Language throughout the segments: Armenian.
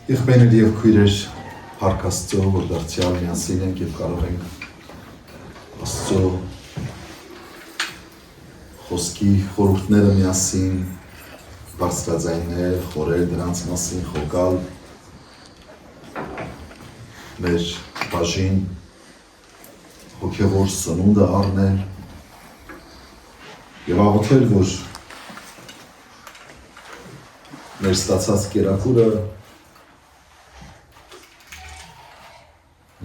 Եղբայրներ եւ քույրեր, Փառք Աստծո, որ դարձյալ միասին ենք եւ կարող ենք Աստծո խոսքի խորհուրդները միասին բարձրաձայնել, խորել դրանց մասին, խոկալ մեր բաժին հոգևոր սնունդը առնել եւ աղոթել, որ մեր ստացած կերակուրը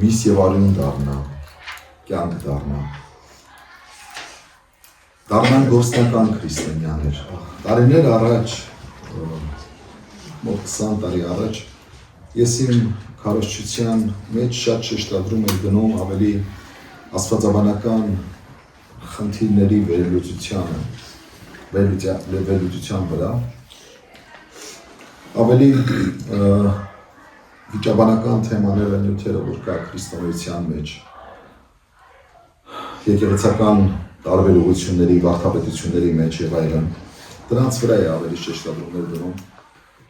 միս եւ արյուն դառնա, կյանք դառնա։ Դառնան գործնական քրիստոնյաներ։ Տարիներ առաջ, մոտ 20 տարի առաջ, ես իմ քարոզչության մեջ շատ շեշտադրում եմ դնում ավելի աստվածաբանական խնդիրների վերլուծության վրա, ավելի վիճաբանական թեմաները, նյութերը, որ կա քրիստոնեության մեջ, եկեղեցական տարբեր ուղղությունների, վարդապետությունների մեջ եւ այլն, դրանց վրա է ավելի շեշտադրումներ դնում,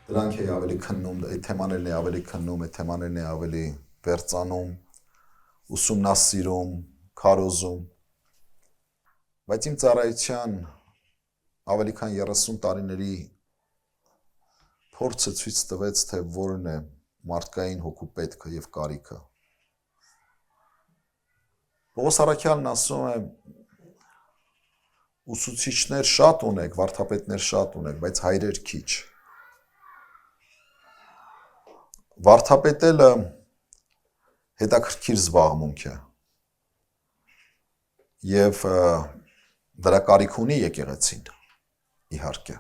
դրանք է ավելի քննում, այդ թեմաներն է ավելի քննում, այդ թեմաներն է ավելի վերծանում, ուսումնասիրում, քարոզում, բայց իմ ծառայության ավելի քան 30 տարիների փորձը ցույց տվեց, թե որն է մարդկային հոգու պետքը եւ կարիքը։ Պողոս առաքյալն ասում է, ուսուցիչներ շատ ունեք, վարդապետներ շատ ունեք, բայց հայրեր քիչ։ Վարդապետելը հետաքրքիր զբաղմունք է եւ դրա կարիք ունի եկեղեցին, իհարկե։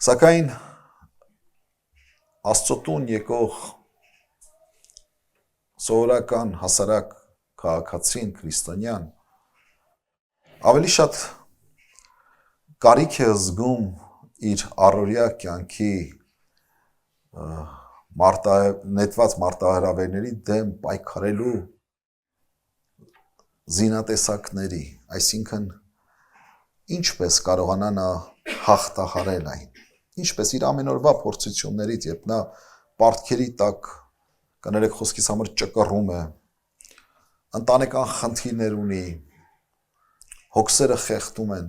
Սակայն Աստծո տուն եկող սովորական հասարակ քաղաքացին, քրիստոնյան ավելի շատ կարիք է զգում իր առօրյա կյանքի նետված մարտահրավերների դեմ պայքարելու զինատեսակների, այսինքն ինչպես կարողանա նա հաղթահարել այն, ինչպես իր ամենօրվա փորձություններից, երբ նա պարտքերի տակ, կներեք խոսքիս համար ճկռում է, ընտանեկան խնդիրներ ունի, հոգսերը խեղդում են,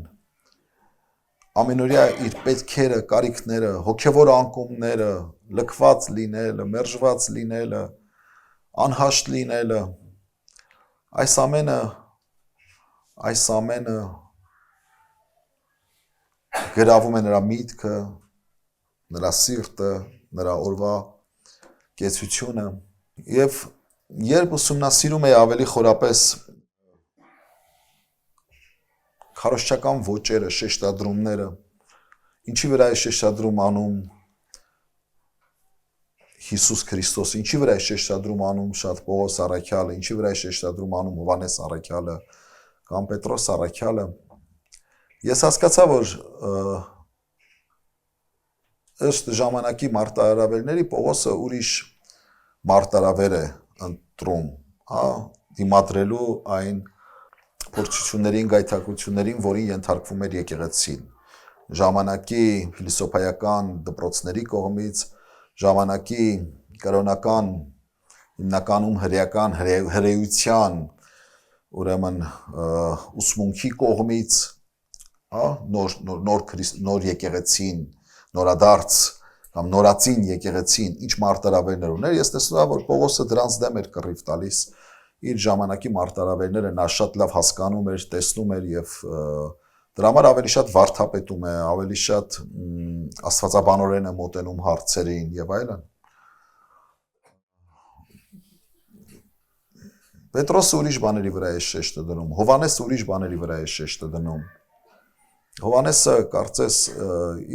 ամենօրյա իր պետքերը, կարիքները, հոգևոր անկումները, լքված լինելը, մերժված լինելը, անհաշտ լինելը, այս ամենը գրավում է նրա միտքը, նրա սիրտը, նրա օրվա կեցությունը եւ երբ ուսումնասիրում է ավելի խորապես քարոզչական ոճերը, շեշտադրումները, ինչի վրա է շեշտադրում անում Հիսուս Քրիստոսը, ինչի վրա է շեշտադրում անում շատ Պողոս առաքյալը, ինչի վրա է շեշտադրում անում Հովհաննես առաքյալը կամ Պետրոս առաքյալը, ես հասկացա, որ ըստ ժամանակի մարտահրավերների Պողոսը ուրիշ մարտահրավեր է ընտրում, դիմադրելու այն փորձություններին, գայթակղություններին, որին ենթարկվում էր եկեղեցին, ժամանակի փիլիսոփայական դպրոցների կողմից, ժամանակի կրոնական, հիմնականում հրեական հրեության, ուրեմն ուսմունքի կողմից, նոր եկեղեցին, նորադարձ կամ նորածին եկեղեցին, ինչ մարտահրավերներ ուներ, ես տեսնում եմ, որ Պողոսը դրանց դեմ էր կռիվ տալիս, իր ժամանակի մարտահրավերները նա շատ լավ հասկանում էր, տեսնում էր եւ դրա համար ավելի շատ վարդապետում է, ավելի շատ աստվածաբանորեն է մոտենում հարցերին եւ այլն։ Պետրոսը ուրիշ բաների վրա է շեշտը դնում, Հովհաննեսը ուրիշ բաների վրա է շեշտը դնում։ Հովհաննեսը կարծես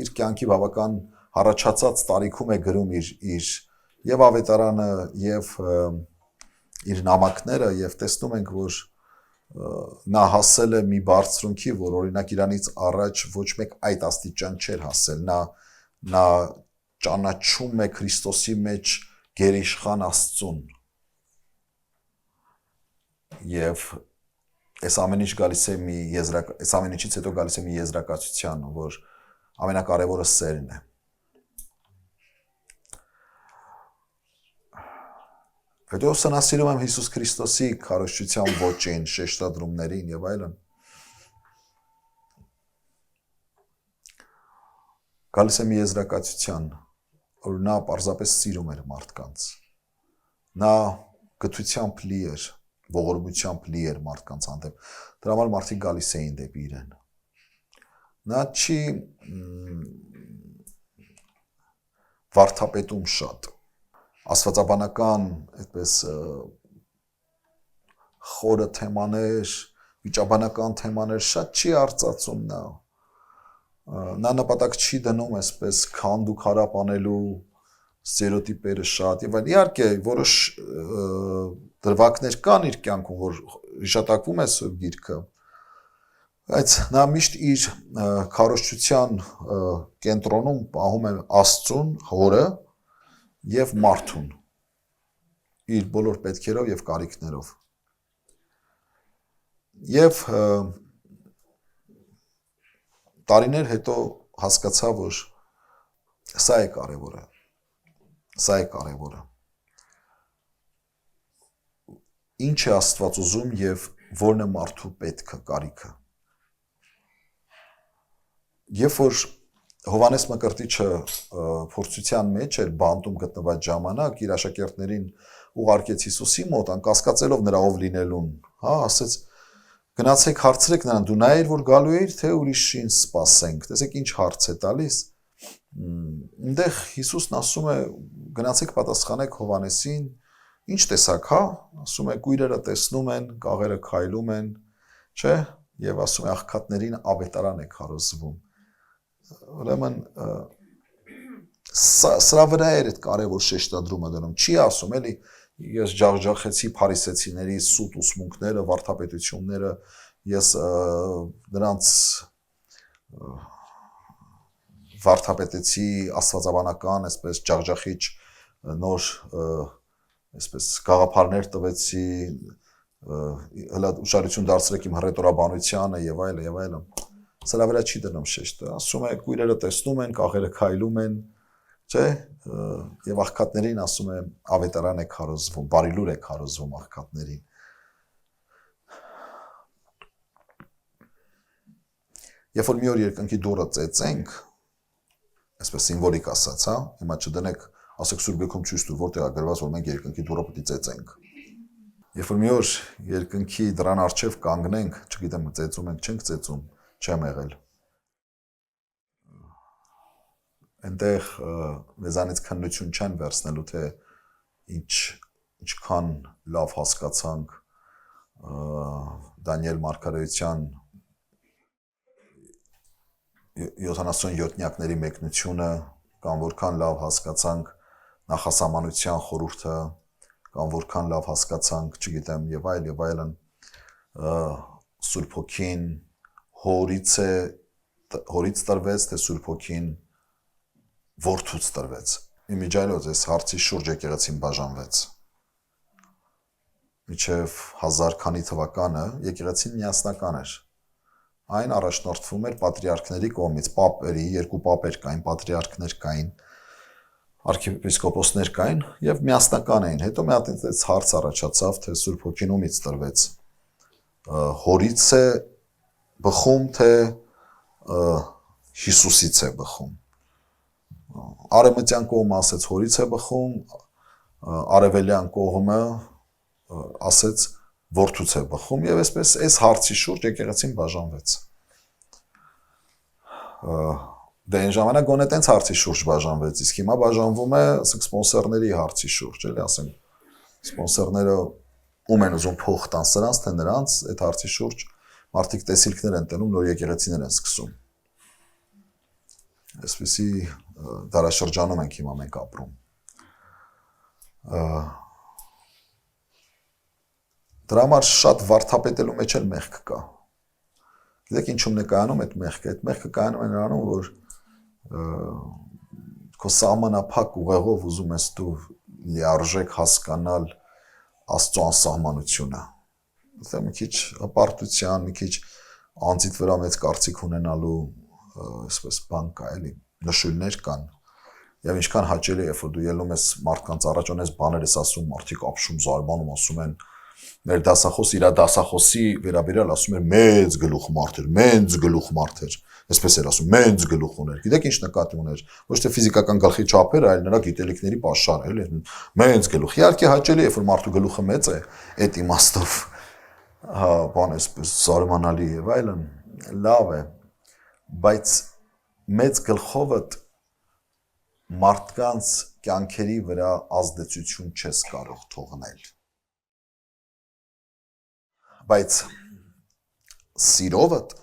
իր կյանքի բավական հառաջացած տարիքում է գրում իր եւ ավետարանը եւ իր նամակները եւ տեսնում ենք, որ նա հասել է մի բարձրունքի, որ օրինակ իրանից առաջ ոչ մեկ այդ աստիճան չէր հասել, նա ճանաչում է Քրիստոսի մեջ գերիշխան Աստծուն եւ այս ամեն ինչից հետո գալիս է մի եզրակացության, որ ամենակարևորը սերն է Հետո սնասիրում եմ Հիսուս Քրիստոսի քարոզչության ոճին, շեշտադրումներին եւ այլն։ Գալիս եմ եզրակացության, որ նա պարզապես սիրում էր մարդկանց։ Նա գթությամբ լի էր, ողորմությամբ լի էր մարդկանց հանդեպ։ Դրա համար մարդիկ գալիս էին դեպի իրեն։ Նա չի վարդապետում շատ։ Աստվածաբանական այդպես խորը թեմաներ, վիճաբանական թեմաներ շատ չի արծացում նա։ Նա նպատակ չի դնում այսպես քանդ ու քարապ անելու ստերեոտիպերը շատ եւ այլն։ Իհարկե որոշ դրվագներ կան իր կյանքում, որ հիշատակվում է Սուրբ Գիրքը, բայց նա միշտ իր քարոզչության կենտրոնում պահում է Աստծուն, Հորը եւ մարդուն իր բոլոր պետքերով եւ կարիքներով։ Եվ տարիներ հետո հասկացա, որ սա է կարևորը։ Սա է կարևորը։ Ինչ է Աստված ուզում եւ որն է մարդու պետքը, կարիքը։ Երբ որ Հովհաննես Մկրտիչը փորձության մեջ էր բանտում գտնված ժամանակ, իր աշակերտներին ուղարկեց Հիսուսի մոտ, անկասկածելով նրա ով լինելուն, հա, ասեց գնացեք հարցրեք նրան, դու նայիր որ գալու էիր, թե ուրիշին սպասենք։ Տեսեք ինչ հարց է տալիս։ Այնտեղ Հիսուսն ասում է գնացեք պատասխանեք Հովհաննեսին, ինչ տեսակ, հա, ասում է կույրերը տեսնում են, կաղերը քայլում են, չէ, եւ ասում է աղքատներին ավետարան է քարոզվում։ Ուրեմն սրա վրա էր այդ կարևոր շեշտադրումը դնում։ Չի ասում, էլի ես ջախջախեցի փարիսեցիների սուտ ուսմունքները, վարդապետությունները, ես նրանց վարդապետեցի աստվածաբանական, այսպես ջախջախիչ նոր այսպես գաղափարներ տվեցի, հələ ուշադրություն դարձրեք իմ հռետորաբանությանը եւ այլն եւ այլն։ Սրա վրա չի դնում շեշտը, ասում է կույրերը տեսնում են, կաղերը քայլում են, չէ, եւ աղքատներին ասում է ավետարան է քարոզվում, բարի լուր է քարոզվում աղքատներին։ Երբ որ մի օր երկնքի դուռը ծեծենք, այսպես սիմվոլիկ ասած, հա, հիմա չդնեք, ասեք Սուրբ Գրքում ցույց տուր, որտեղ է գրված, որ մենք երկնքի դուռը պետք է ծեծենք։ Երբ որ մի օր երկնքի դռան առջև կանգնենք, չգիտեմ, ծեծում ենք, չենք ծեծում, չեմ եղել։ Այնտեղ մեզանից քննություն չեն վերցնելու, թե ինչքան լավ հասկացանք Դանիել Մարգարեության 77-յակների մեկնությունը, կամ որքան լավ հասկացանք նախասահմանության խորհուրդը, կամ որքան լավ հասկացանք, չգիտեմ, եւ այլն, Սուրբ Հոգին հորից տրվեց, թե Սուրբ Հոգին որդուց տրվեց։ Իմիջիայլոց այս հարցի շուրջ եկեղեցին բաժանվեց։ Մինչև 1000 քանի թվականը եկեղեցին միասնական էր։ Այն առաջնորդվում էր պատրիարքների կողմից, պապերի, երկու պապեր կային, պատրիարքներ կային, arczepiskopos-ներ կային եւ միասնական էին։ Հետո մի հատ այս հարց առաջացավ, թե Սուրբ Հոգին ումից տրվեց։ Հորից է բխում, թե Հիսուսից է բխում։ Արևմտյան կողմը ասեց հորից է բխում, արևելյան կողմը ասեց որդուց է բխում եւ այսպես այս հարցի շուրջ եկեղեցին բաժանվեց։ Դե այն ժամանակ գոնե տենց հարցի շուրջ բաժանվեց, իսկ հիմա բաժանվում է ասենք սպոնսորների հարցի շուրջ, էլի ասենք սպոնսորները ում են ուզում փող տան, սրանց թե նրանց, այդ հարցի շուրջ մարդիկ տեսիլքներ են տնում, նոր եկեղեցիներ են սկսում։ Այսպեսի դարաշրջանում ենք հիմա մենք ապրում։ Դրա համար շատ վարդապետելու մեջ էլ մեղք կա։ Գիտեք ինչու՞մն է կայանում այդ մեղքը։ Այդ մեղքը կայանում է նրանում, որ քո սահմանափակ ուղեղով ուզում ես դու լիարժեք հասկանալ Աստծո անսահմանությունը։ Դա մի քիչ հպարտության, մի քիչ անձիդ վրա մեծ կարծիք ունենալու այսպես բան կա, էլի նշույլներ կան։ Եվ ինչքան հաճելի է, որ դու ելնում ես մարդկանց առաջ ունես բաներ ես ասում, մարդիկ ապշում, զարմանում, ասում են մեր դասախոս իր դասախոսի վերաբերյալ ասում էր մեծ գլուխ մարդ էր, այսպես էր ասում, մեծ գլուխ ուներ։ Գիտեք ինչ նկատի ուներ, ոչ թե ֆիզիկական գլխի չափերը, այլ նրա գիտելիքների պաշարը, էլի, մեծ գլուխ։ Իհարկե հաճելի է, որ մարդու գլուխը մեծ է, այդ իմաստով, հա, բան էսպես զարմանալի եւ այլն, լավ է, բայց մեծ գլխովը մարդկանց կյանքերի վրա ազդեցություն չես կարող թողնել։ Բայց սիրովդ,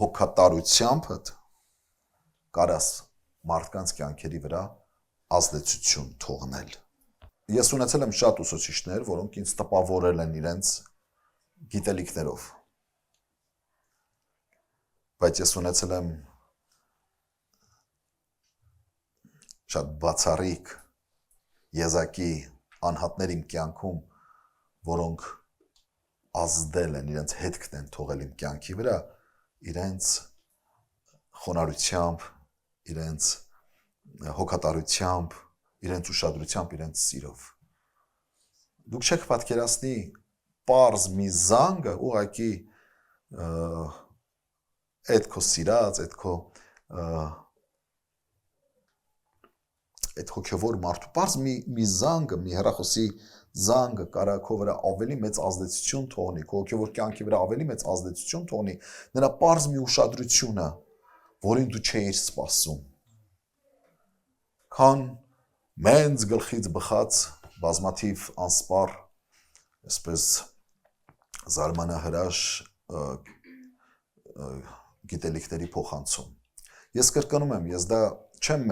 հոգատարությամբդ կարաս մարդկանց կյանքերի վրա ազդեցություն թողնել։ Ես ունեցել եմ շատ ուսուցիչներ, որոնք ինձ տպավորել են իրենց գիտելիքներով։ Բայց ես ունեցել եմ շատ բացառիկ եզակի անհատներ իմ կյանքում, որոնք ազդել են, իրենց հետքն են թողել իմ կյանքի վրա, իրենց խոնարհությամբ, իրենց հոգատարությամբ, իրենց ուշադրությամբ, իրենց սիրով։ Դուք չեք պատկերացնի պարզ մի զանգը, ուղղակի այդ քո սիրած, այդ հոգևոր մարդու պարզ մի զանգը, մի հեռախոսի զանգը կարա քո վրա ավելի մեծ ազդեցություն թողնի, քո հոգևոր կյանքի վրա ավելի մեծ ազդեցություն թողնի, նրա պարզ մի ուշադրությունը, որին դու չէիր սպասում։ Քան մեծ գլխից բխած բազմաթիվ անսպառ, այսպես զարմանահրաշ գիտելիքների փոխանցում։ Ես կրկնում եմ, ես դա չեմ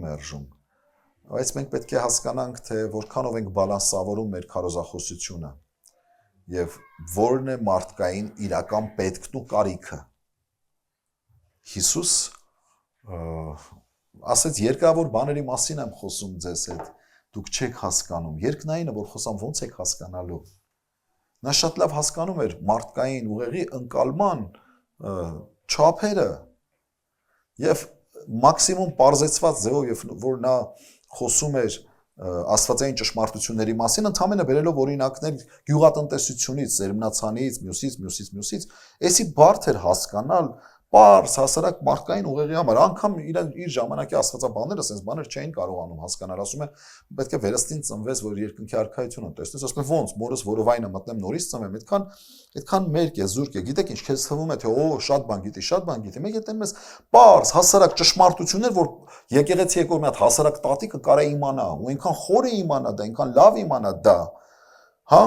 մերժում, բայց մենք պետք է հասկանանք, թե որքանով ենք բալանսավորում մեր քարոզախոսությունը եւ որն է մարդկային իրական պետքն ու կարիքը։ Հիսուս ասեց երկրավոր բաների մասին եմ խոսում ձեզ հետ, դուք չեք հասկանում։ Երկնայինը որ խոսամ ոնց եք հասկանալու։ Նա շատ լավ հասկանում էր մարդկային ուղեղի ընկալման չափերը եւ մաքսիմում պարզեցված ձևով, որ նա խոսում էր աստվածային ճշմարտությունների մասին, ընդհանրապես բերելով օրինակներ գյուղատնտեսությունից, սերմնացանից, մյուսից, էսի բարդ էր հասկանալ պարզ հասարակ մարդկային ուղեղի համար, անգամ իր ժամանակի աստվածաբանները sense բաներ չէին կարողանում հասկանալ, ասում է պետք է վերստին ծնվես, որ երկնքի արքայությունը տեսնես, ասում է ոնց մորս որովայնը մտնեմ նորից ծնվեմ, այդքան մերկ է, զուրկ է, գիտեք ինչ, քեզ թվում է թե շատ բան գիտի, մեկ էլ մեզ պարզ հասարակ ճշմարտություններ, որ եկեղեցի եկող մի հատ հասարակ տատիկը կարա իմանա, ու այնքան խոր է իմանա դա, այնքան լավ իմանա դա, հա,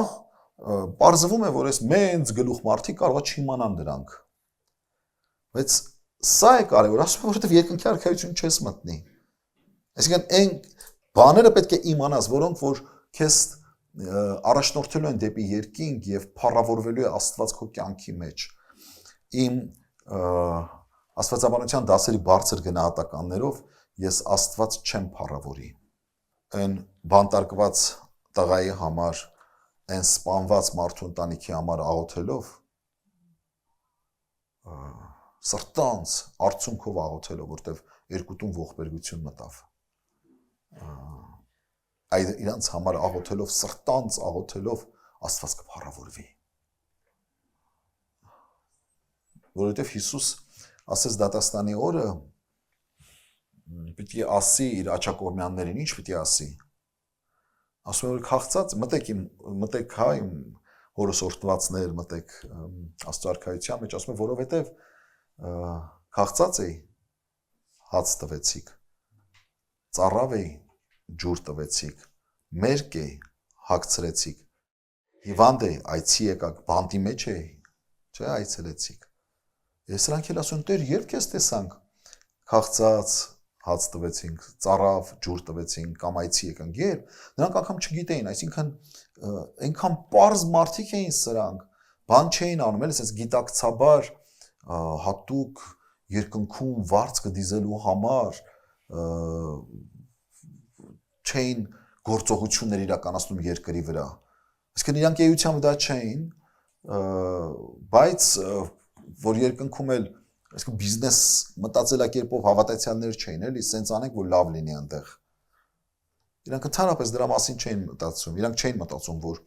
պարզվում է, որ այս մեծ գլուխ մարդիկ կարող է չիմանան դրանք։ Բայց սա է կարևոր, ասում եմ, որովհետև երկնքի արքայություն չես մտնի։ Այսինքն այն բաները պետք է իմանաս, որոնք որ քեզ առաջնորդելու են դեպի երկինք եւ փառավորվելու է Աստված քո կյանքի մեջ։ Իմ աստվածաբանության դասերի բարձր գնահատականներով ես Աստված չեմ փառավորի։ Այն բանտարկված տղայի համար, այն սպանված մարդու ընտանիքի համար աղոթելով սրտանց արցունքով աղոթելով, որտեվ երկուտուն ողբերգություն մտավ։ Այդ իրանց համար աղոթելով, սրտանց աղոթելով Աստված կփառավորվի։ Որովհետև Հիսուս ասես դատաստանի օրը պիտի ասի իր աջակողմյաններին, ինչ պիտի ասի։ Ասում է որ քաղցած, մտեք հա իմ հորս օրհնվածներ, մտեք Աստծո արքայության մեջ, ասում է որովհետև քաղցած էի, հաց տվեցիք, ծառավ էի, ջուր տվեցիք, մերկ էի, հագցրեցիք, հիվանդ էի, այցի եկաք, բանտի մեջ էի, չէ, այցելեցիք։ Ես սրանք էլ ասում, Տեր, երբ քեզ տեսանք, քաղցած, հաց տվեցինք, ծառավ, ջուր տվեցինք, կամ այցի եկանք, երբ, նրանք անգամ չգիտեին, այսինքն այնքան պարզ մարդիկ էին սրանք, բան չէին անում, էլ ասես գիտակցաբար հատուկ երկնքում վարձ կդիզելու համար չէին գործողություններ իրականացնում երկրի վրա։ Այսինքն իրանք էությամբ դա չէին, բայց որ երկնքում էլ Այսինքն բիզնես մտածելակերպով հավատացյալներ չէին, էլի, սենց անենք, որ լավ լինի այնտեղ։ Իրանք ընդհանրապես դրա մասին չէին մտածում, իրանք չէին մտածում, որ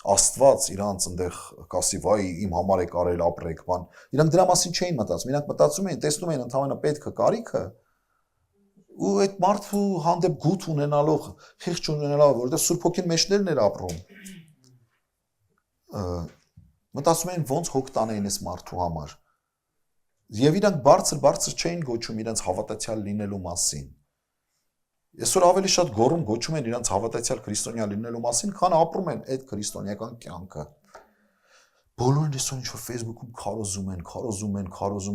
Աստված իրանց այնտեղ կասի, վայ, իմ համար է կարել ապրեք, բան։ Իրանք դրա մասին չէին մտածում, իրանք մտածում էին, տեսնում էին ընդհանրապես պետքը, կարիքը, ու այդ մարդու հանդեպ գութ ունենալով, խիղճ ունենալով, որովհետև Սուրբ Հոգին մեջներն էր ապրում։ Մտածում էին ոնց հոգ տանեին այս մարդու համար։ Եվ իրանք բարձր չէին գոչում իրենց հավատացյալ լինելու մասին։ Այսօր ավելի շատ գոչում են իրենց հավատացյալ քրիստոնյա լինելու մասին, քան ապրում են այդ քրիստոնեական կյանքը։ Բոլորն այսօր ինչ-որ Facebook-ում քարոզում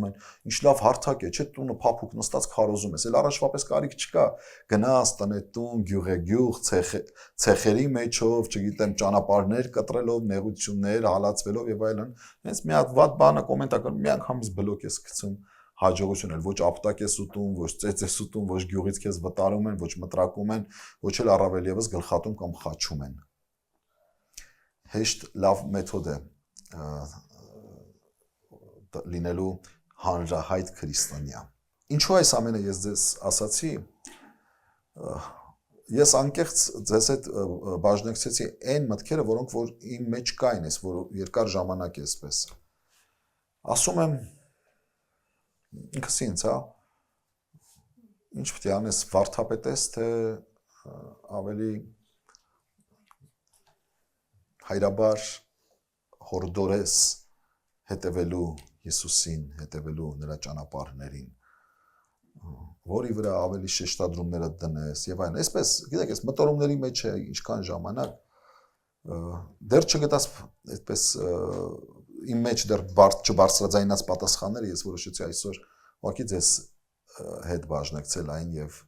են, ինչ լավ հարթակ է, չէ՞ տունը փափուկ նստած քարոզում ես, էլ առաջվա պես կարիք չկա, գնաս տնետուն, գյուղեգյուղ, ցեխերի մեջով, չգիտեմ, ճանապարհներ կտրելով, նեղություններ հալածվելով եւ այլն։ Հենց մի հատ վատ բանը կոմենտա կար, մի անգամից բլոկ ես գցում, հաջողություն էլ ոչ ապտակ ես ուտում, ոչ ծեծ ես ուտում, ոչ գյուղից քեզ վտարում են, ոչ մտրակում են, ոչ էլ առավել եւս գլխատում կամ խաչում են։ Հեշտ լավ մեթոդ է լինելու հանրահայտ քրիստոնյա։ Ինչու այս ամենը ես ձեզ ասացի, ես անկեղծ ձեզ հետ բաժնեկցեցի այն մտքերը, որոնք որ իմ մեջ կային, ես որ երկար ժամանակ է այսպես։ Ասում եմ ինքս ինձ, հա, ինչ պետք է անես, վարդապետես, թե ավելի հայրաբար հորդորես հետևելու Հիսուսին, հետևելու նրա ճանապարհներին, որի վրա ավելի շեշտադրումները դնես եւ այլն։ Այսպես, գիտեք, այս մտորումների մեջ է ինչքան ժամանակ դեռ չգտած այդպես իմ մեջ դեռ չբարձրաձայնած պատասխանները ես որոշեցի այսօր ուղղակի ձեզ հետ բաժնեկցել այն եւ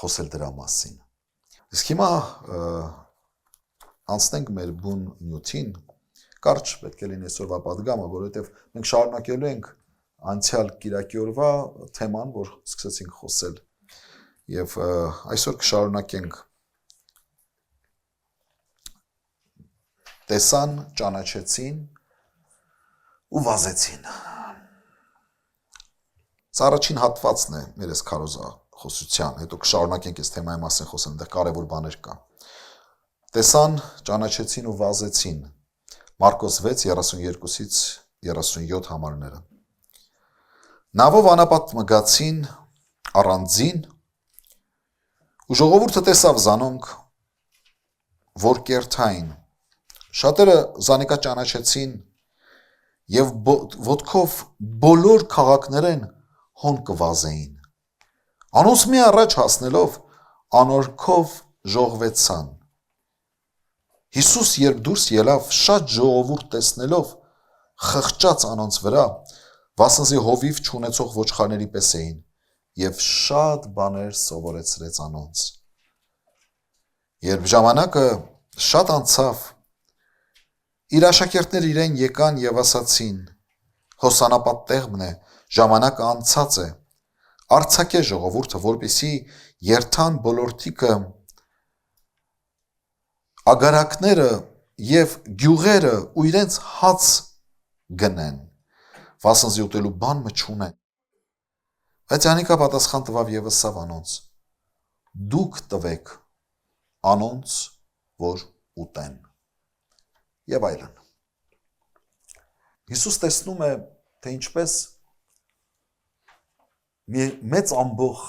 խոսել դրա մասին։ Իսկ հիմա անցնենք մեր բուն նյութին, կարճ պետք է լինի այսօրվա պատգամը, որովհետեւ մենք շարունակելու ենք անցյալ կիրակի օրվա թեման, որ սկսեցինք խոսել եւ այսօր կշարունակենք տեսան, ճանաչեցին ու վազեցին։ Սա առաջին հատվածն է մեր այս քարոզախոսության, հետո կշարունակենք այս թեմայի մասին խոսել, այնտեղ կարևոր բաներ կա։ Տեսան, ճանաչեցին ու վազեցին։ Մարկոս 6:32-ից 37 համարները։ Նավով անապատ մգացին առանձին ու ժողովուրդը տեսավ զանոնք, որ կերթային։ Շատերը զանիկա ճանաչեցին եւ ոտքով բոլոր քաղաքներեն հոն կվազեին։ Անոնց մի առաջ հասնելով անորքով ժողվեցան։ Հիսուս երբ դուրս ելավ, շատ ժողովուրդ տեսնելով խղճաց անոնց վրա, վասնզի հովիվ չունեցող ոչխարների պես էին, եւ շատ բաներ սովորեցրեց անոնց։ Երբ ժամանակը շատ անցավ, իր աշակերտներ իրեն եկան եւ ասացին. Հոսանապատ տեղն է, ժամանակը անցած է, արձակե ժողովուրդը, որպեսզի երթան բոլորտիկը, ագարակները եւ գյուղերը ու իրենց հաց գնեն, վասնզի ուտելու բան մը չունեն։ Բայց Անիկա պատասխան տվավ եւ ասավ անոնց. Դուք տվեք անոնց, որ ուտեն։ Եվ այլն։ Հիսուս տեսնում է, թե ինչպես մի մեծ ամբող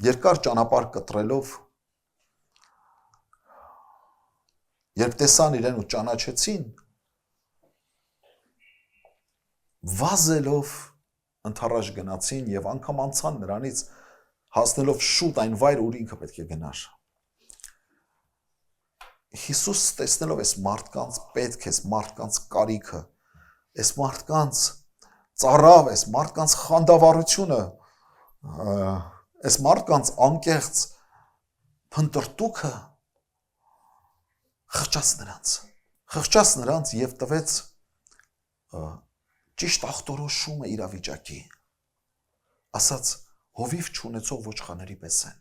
երկար ճանապարհ կտրելով, երբ տեսան իրեն ու ճանաչեցին, վազելով ընթառաջ գնացին եւ անգամ անցան նրանից, հասնելով շուտ այն վայր, ուր ինքը պետք է գնար։ Հիսուս տեսնելով այս մարդկանց պետք, այս մարդկանց կարիքը, այս մարդկանց ծառավ, այս մարդկանց խանդավառությունը, այս մարդկանց անկեղծ փնտրտուքը խղճաց նրանց եւ տվեց ճիշտ ախտորոշումը իրավիճակի, ասաց հովիվ չունեցող ոչխարների պես են։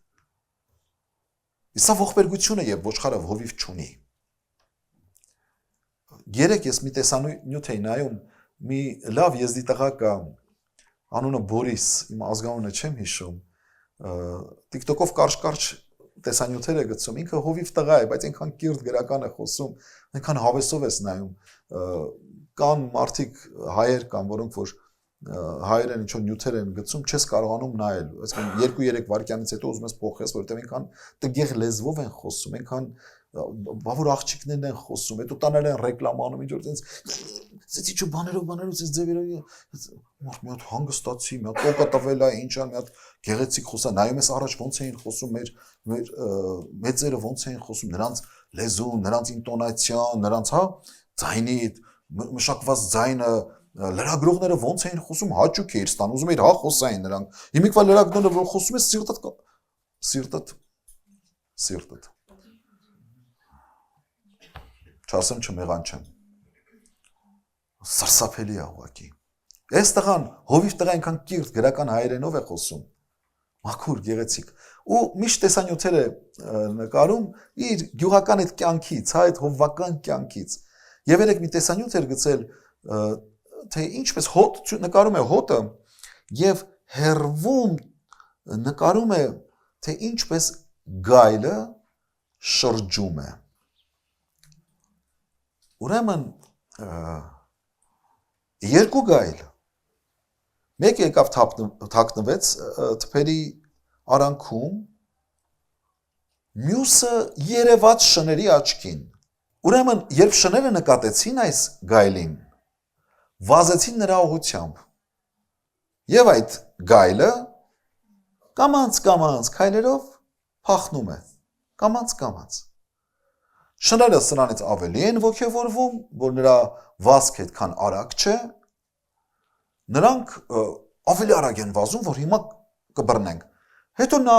Սա ողբերգություն է, երբ ոչխարը հովիվ չունի։ Երեք ես մի տեսանյութ էի նայում, մի լավ եզդի տղա կա, անունը Բորիս, իմ ազգանունը չեմ հիշում, TikTok-ով կարճ տեսանյութեր է գցում, ինքը հովիվ տղա է, բայց այնքան կիրթ գրական է խոսում, այնքան հավեսով ես նայում, կան մարդիկ հայեր կան, որոնք որ հայերեն ինչ-որ նյութեր են գցում, չես կարողանում նայել, այսինքն 2-3 վայրկյանից հետո ուզում ես փոխես, որովհետև այնքան տգեղ լեզվով են խոսում, այնքան բավոր աղջիկներն են խոսում, հետո տանել են ռեկլամանում, ինչ որ տենց ինչ բաներով էս ձևերով մի հատ հանգստացի, մի հատ կոկա տվել է, ինչ ա, մի հատ գեղեցիկ խոսա, նայում ես առաջ ոնց էին խոսում մեր մեծերը ոնց էին խոսում, նրանց լեզուն, նրանց ինտոնացիան, նրանց հա ձայնի մշակված ձայնը լրագրողները ոնց էին խոսում հաճույք էր ստան, ուզում էր հա խոսային նրանք։ Հիմիկվա լրագրողները որ խոսում ես սիրտդ չասեմ չմեղան չեմ։ Սարսափելի է ուղղակի։ Այս տղան հովիվ տղա այնքան կիրթ գրական հայերենով է խոսում։ Մաքուր գեղեցիկ։ Ու միշտ տեսանյութեր է նկարում իր գյուղական այդ կյանքից, հա այդ հովվական կյանքից։ Եվ երեք մի տեսանյութ էր գցել թե ինչպես հոտ նկարում է հոտը եւ հերվում նկարում է թե ինչպես գայլը շրջում է ուրեմն երկու գայլ մեկը եկավ թաքնվեց թփերի արանքում մյուսը երևաց շների աչքին ուրեմն երբ շները նկատեցին այս գայլին վազեցին նրա ուղությամբ եւ այդ գայլը կամած քայլերով փախնում է կամած շները սրանից ավելի են ոգևորվում որ նրա վազքը այդքան արագ չէ նրանք ավելի արագ են վազում որ հիմա կբռնենք հետո նա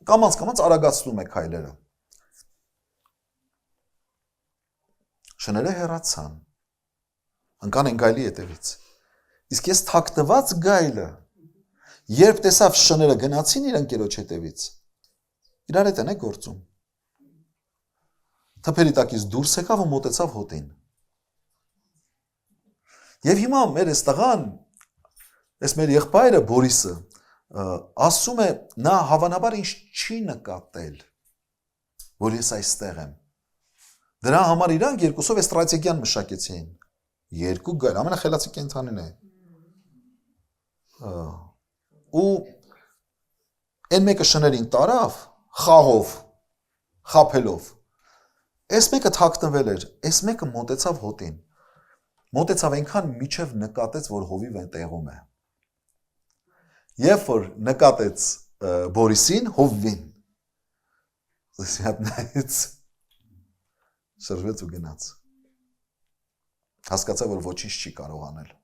կամած արագացնում է քայլերը շները հեռացան ընկան են գայլի հետևից իսկ ես թաքնված գայլը երբ տեսավ շները գնացին իր ընկերոջ հետևից իրար հետ են գործում թփերի տակից դուրս եկավ ու մոտեցավ հոտին եւ հիմա մեր այս տղան այս մեր եղբայրը Բորիսը ասում է նա հավանաբար ինչ չի նկատել որ ես այստեղ եմ դրա համար իրանք երկուսով ստրատեգիան մշակեցին երկու գայլ ամենախելացի կենթանին է ու այն մեկը շներին տարավ խաղով խափելով այս մեկը թաքնվել էր այս մեկը մոտեցավ հոտին մոտեցավ այնքան միջև նկատեց որ հովիվ այնտեղում է երբ որ նկատեց Բորիսին հովվին նայեց շրջվեց ու գնաց հասկացա որ ոչինչ չի կարող անել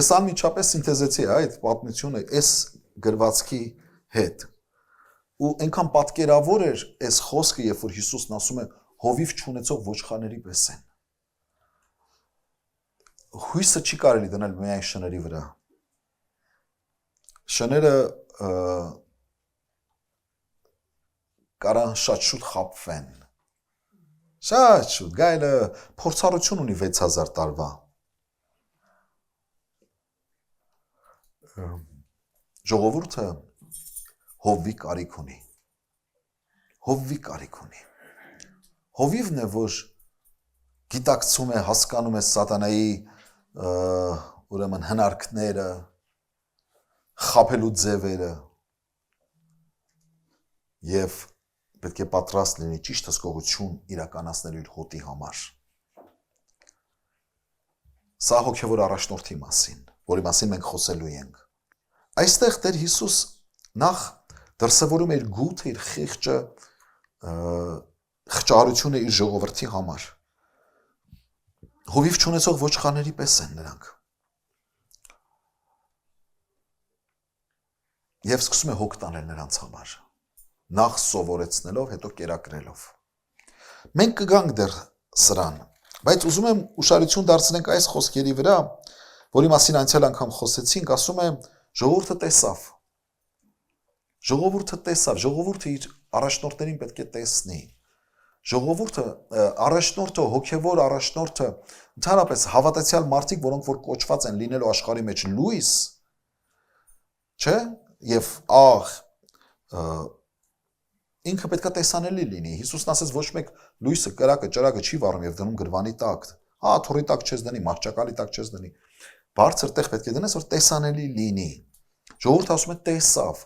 ես անմիջապես սինթեզեցի այդ պատմությունը այս գրվածքի հետ ու այնքան պատկերավոր էր այս խոսքը երբ որ Հիսուսն ասում է հովիվ չունեցող ոչխարների պես են հույսը չի կարելի դնել միայն շների վրա շները կարան շատ շուտ խաբվեն շատ շուտ գայլը փորձառություն ունի 6000 տարվա ժողովուրդը հովվի կարիք ունի հովիվն է որ գիտակցում է հասկանում է սատանայի ուրեմն հնարքները խաբելու ձևերը եւ պետք է պատրաստ լինի ճիշտ հսկողություն իրականացնելու իր հոտի համար սա հոգևոր առաջնորդի մասին որի մասին մենք խոսելու ենք այստեղ Տեր Հիսուս նախ դրսևորում է իր գութը, իր խիղճը, խճարությունը իր ժողովրդի համար։ Հովիվ չունեցող ոչխարների պես են նրանք։ Եվ սկսում է հոգ տանել նրանց համար։ Նախ սովորեցնելով, հետո կերակրելով։ Մենք կգանք դեռ սրան, բայց ուզում եմ ուշադրություն դարձնենք այս խոսքերի վրա, որի մասին անցյալ անգամ խոսեցինք, ասում է ժողովուրդը տեսավ։ Ժողովուրդը իր առաջնորդներին պետք է տեսնի, Ժողովուրդը, առաջնորդը, հոգևոր առաջնորդը, ընդհանրապես հավատացյալ մարդիկ, որոնք որ կոչված են լինելու աշխարհի մեջ լույս, չէ՞, եւ ինքը պետք է տեսանելի լինի։ Հիսուսն ասաց ոչ մեկ լույսը, կրակը, ճրագը չի վառում եւ դնում գրվանի տակ։ Թորի տակ չես դնի, մահճակալի տակ չես դնի։ Բարձր տեղ պետք է դնես, որ տեսանելի լինի։ Ժողովուրդը ասում է տեսավ։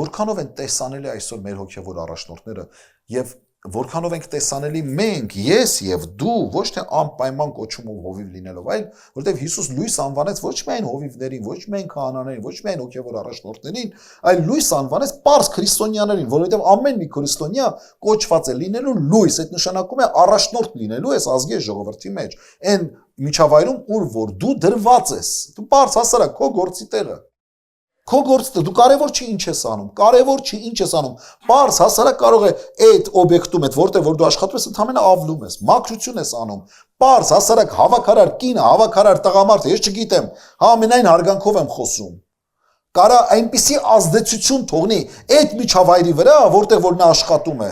Որքանով են տեսանելի այսօր մեր հոգևոր առաջնորդները եւ որքանով ենք տեսանելի մենք, ես եւ դու, ոչ թե անպայման կոչումով հովիվ լինելով, այլ որտեղ Հիսուս լույս անվանեց ոչ միայն հովիվներին, ոչ միայն քահանաներին, ոչ միայն հոգևոր առաջնորդներին, այլ լույս անվանեց պարզ քրիստոնյաներին, որովհետեւ ամեն մի քրիստոնյա կոչված է լինելու լույս, այդ նշանակում է առաջնորդ լինելու այս ազգի ժողովրդի մեջ, այն միջավայրում, ուր որ դու դրված ես, դու պարզ հասարակ քո գործի տեղը Քո գործը դու կարևոր չի ինչ ես անում, կարևոր չի ինչ ես անում, պարզ հասարակ կարող է այդ օբյեկտում այդ որտեղ որ դու աշխատում ես, ընդհանրապես ավլում ես, մաքրություն ես անում, պարզ հասարակ հավաքարար կինը, հավաքարար տղամարդը, ես չգիտեմ, ամենայն հարգանքով եմ խոսում։ Կարա այնպիսի ազդեցություն թողնի այդ միջավայրի վրա, որտեղ որ նա աշխատում է։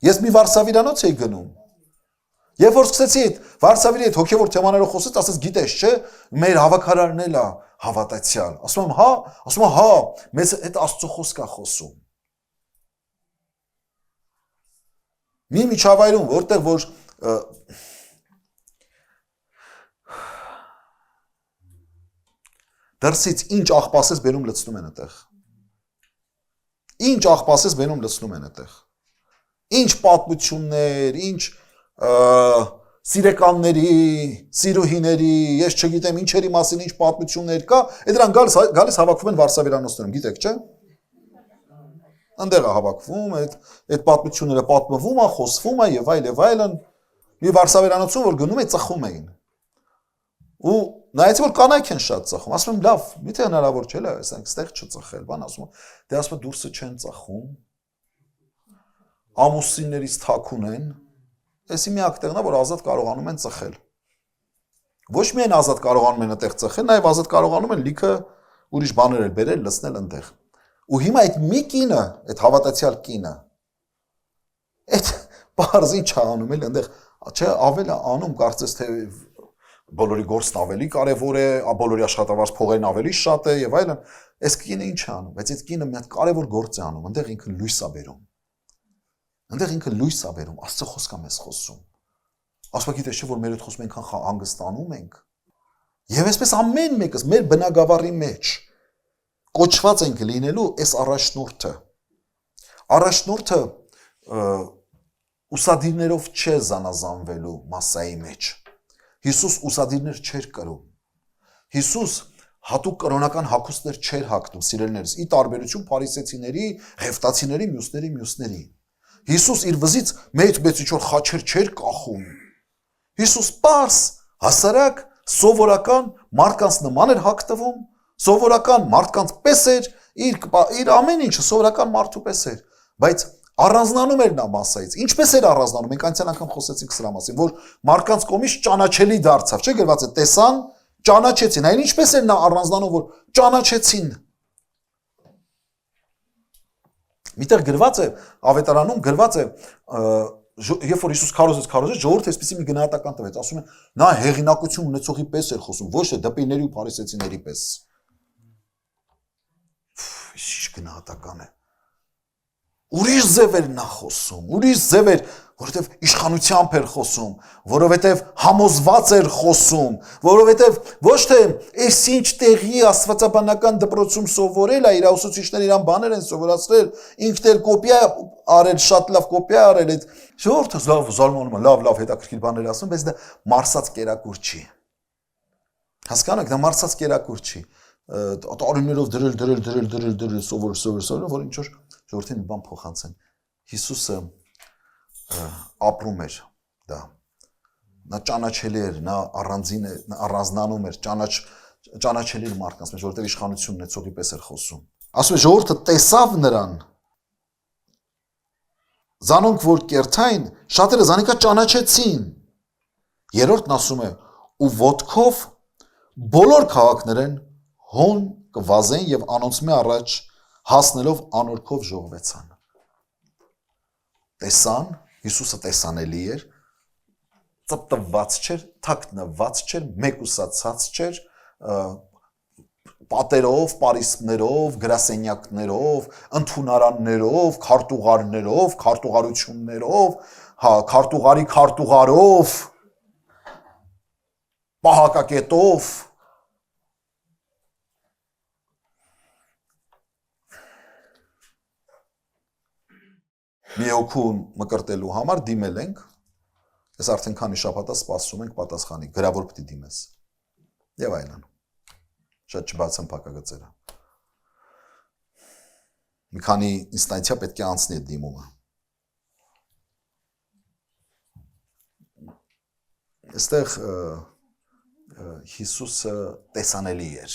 Ես մի վարսավիրանոց էի գնում։ Եվ որ սկսեցի այդ վարսավիրի այդ հոգևոր թեմաներով խոսեց, ասեց գիտես չէ, մեր հավաքարարն էլ է հավատացյալ։ Ասում եմ հա, մեզ այդ Աստծո խոսք է խոսում։ Մի միջավայրում, որտեղ որ դրսից ինչ աղբասես բերում լցնում են այդտեղ։ Ինչ աղբասես բերում լցնում են այդտեղ։ Ինչ պատմություններ, ինչ սիրեկանների, սիրուհիների, ես չգիտեմ ինչերի մասին ինչ պատմություններ կա, այդ դրան գալիս հավաքվում են վարսավիրանոցներում, գիտեք, չէ՞։ Այնտեղ է հավաքվում, այդ պատմությունները պատմվում է, խոսվում է եւ այլն, մի վարսավիրանոցում որ գնում է ծխում էին։ Ու նայեցի որ կանայք են շատ ծխում, ասում եմ լավ, միթե հնարավոր չէ՞ ասենք, ստեղ չծխել, բան ասում եմ, դե ասում եմ դուրսը չեն ծխում, ամուսիններից թաքուն են, Էսի միակ տեղն է, որ ազատ կարողանում են ծխել։ Ոչ միայն ազատ կարողանում են այդտեղ ծխել, նաև ազատ կարողանում են լիքը ուրիշ բաներ էլ բերել, լցնել այնտեղ։ Ու հիմա այդ մի կինը, այդ հավատացյալ կինը, այդ բարձ ինչ անում էլ այնտեղ, չէ, ավել է անում, կարծես թե բոլորի գործն ավելի կարևոր է, բոլորի աշխատավարձ փողերն ավելի շատ է եւ այլն։ Այս կինը ինչ է անում, բայց այդ կինը մի հատ կարևոր գործ է անում, այնտեղ ինքը լույս է բերում։ Այնտեղ ինքը լույս է բերում, Աստծո խոսքը մեզ խոսում։ Ասում եք գիտես չէ որ մեր այդ խոսում այնքան հանգստանում ենք։ Եվ այսպես ամեն մեկս մեր բնագավառի մեջ կոչված ենք լինելու այս առաջնորդը։ Առաջնորդը ուսադիրներով չէ զանազանվելու մասայի մեջ։ Հիսուս ուսադիրներ չէր կրում։ Հիսուս հատուկ կրոնական հագուստներ չէր հագնում, սիրելիներս, ի տարբերություն փարիսեցիների, ղևտացիների, մյուսների։ Հիսուս իր վզից մեծ ինչ-որ խաչեր չէր կախում։ Հիսուս պարզ, հասարակ, սովորական մարդկանց նման էր հագնվում, սովորական մարդկանց պես էր, իր ամեն ինչը սովորական մարդու պես էր, բայց առանձնանում էր նա մասայից։ Ինչպես էր առանձնանում, մենք անցյալ անգամ խոսեցինք սրա մասին, որ մարդկանց կողմից ճանաչելի դարձավ, չէ՞ գրված է, տեսան, ճանաչեցին, այն ինչպես էր նա առանձնանում, որ ճանաչեցին։ Միտեղ գրված է, ավետարանում գրված է, երբ որ Հիսուս քարոզեց, ժողովուրդը այսպեսի մի գնահատական տվեց, ասում է, նա հեղինակություն ունեցողի պես էր խոսում, ոչ թե դպիների ու փարիսեցիների պես։ Ինչ գնահատական է։ Ուրիշ ձև էր նա խոսում, ուրիշ ձև էր, որովհետև իշխանությամբ էր խոսում, որովհետև համոզված էր խոսում, որովհետև ոչ թե այս ինչ տեղի աստվածաբանական դպրոցում սովորել է, իր ուսուցիչները իրան բաներ են սովորացրել, ինքն էլ կոպիա արել, շատ լավ կոպիա արել, այդ ժողովուրդը լավ զարմանում է, լավ հետաքրքիր բաներ ասում, բայց դա մարսած կերակուր չի։ Հասկանու եք, դա մարսած կերակուր չի։ Տարիներով դրել, սովոր, որ ինչ որ ժողովրդին բան փոխանցեն։ Հիսուսը ապրում էր դա։ Նա ճանաչելի էր, նա առանձնանում էր, ճանաչելի էր մարդկանց մեջ, որովհետև իշխանություն ունեցողի պես էր խոսում։ Ասում է ժողովուրդը տեսավ նրան։ Զանոնք որ կերթային, շատերը զանիկա ճանաչեցին։ Երրորդն ասում է, ու ոտքով բոլոր քաղաքներեն հոն կվազեն եւ անոնց մե առաջ հասնելով անորքով ժողվեցան։ տեսան, Հիսուսը տեսանելի էր, ծպտված չէր, թաքնված չէր, մեկուսացած չէր, պատերով, պարիսպներով, գրասենյակներով, ընդունարաններով, քարտուղարներով, քարտուղարություններով, քարտուղարի քարտուղարով, պահակակետով մի հոգուն մկրտելու համար դիմել ենք, ես արդեն քանի շաբաթ սպասում ենք պատասխանի, գրավոր պիտի դիմես, և այլն, շատ չբացեմ փակագծերը, մի քանի ինստանցիա պետք է անցնի այդ դիմումը, այստեղ Հիսուսը տեսանելի էր,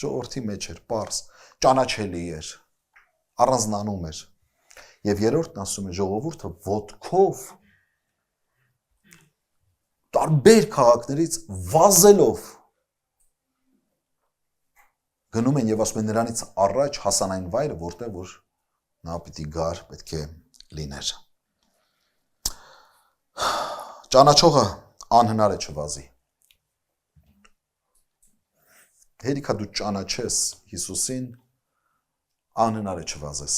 ժողովրդի մեջ էր, պարզ, ճանաչելի էր, առանձնանում էր, և երրորդն ասում է ժողովուրդը ոտքով տարբեր քաղաքներից վազելով գնում են և ասում են նրանից առաջ հասան այն վայրը, որտեղ որ նա պիտի գար, պետք է լիներ։ Ճանաչողը անհնար է չվազի։ Հերիքա դու ճանաչես Հիսուսին, անհնար է չվազես։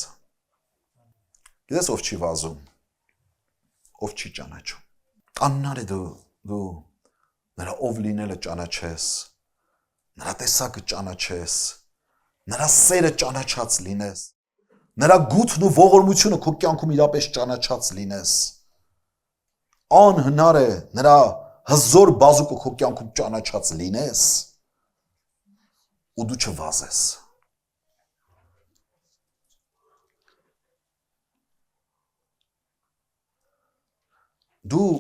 Գիտես ով չի վազում, ով չի ճանաչում։ Անհնար է դու նրա ով լինելը ճանաչես, նրա տեսակը ճանաչես, նրա սերը ճանաչած լինես, նրա գութն ու ողորմությունը քո կյանքում իրապես ճանաչած լինես։ Անհնար է նրա հզոր բազուկը քո կյանքում ճանաչած լինես ու դու չվազես։ Դու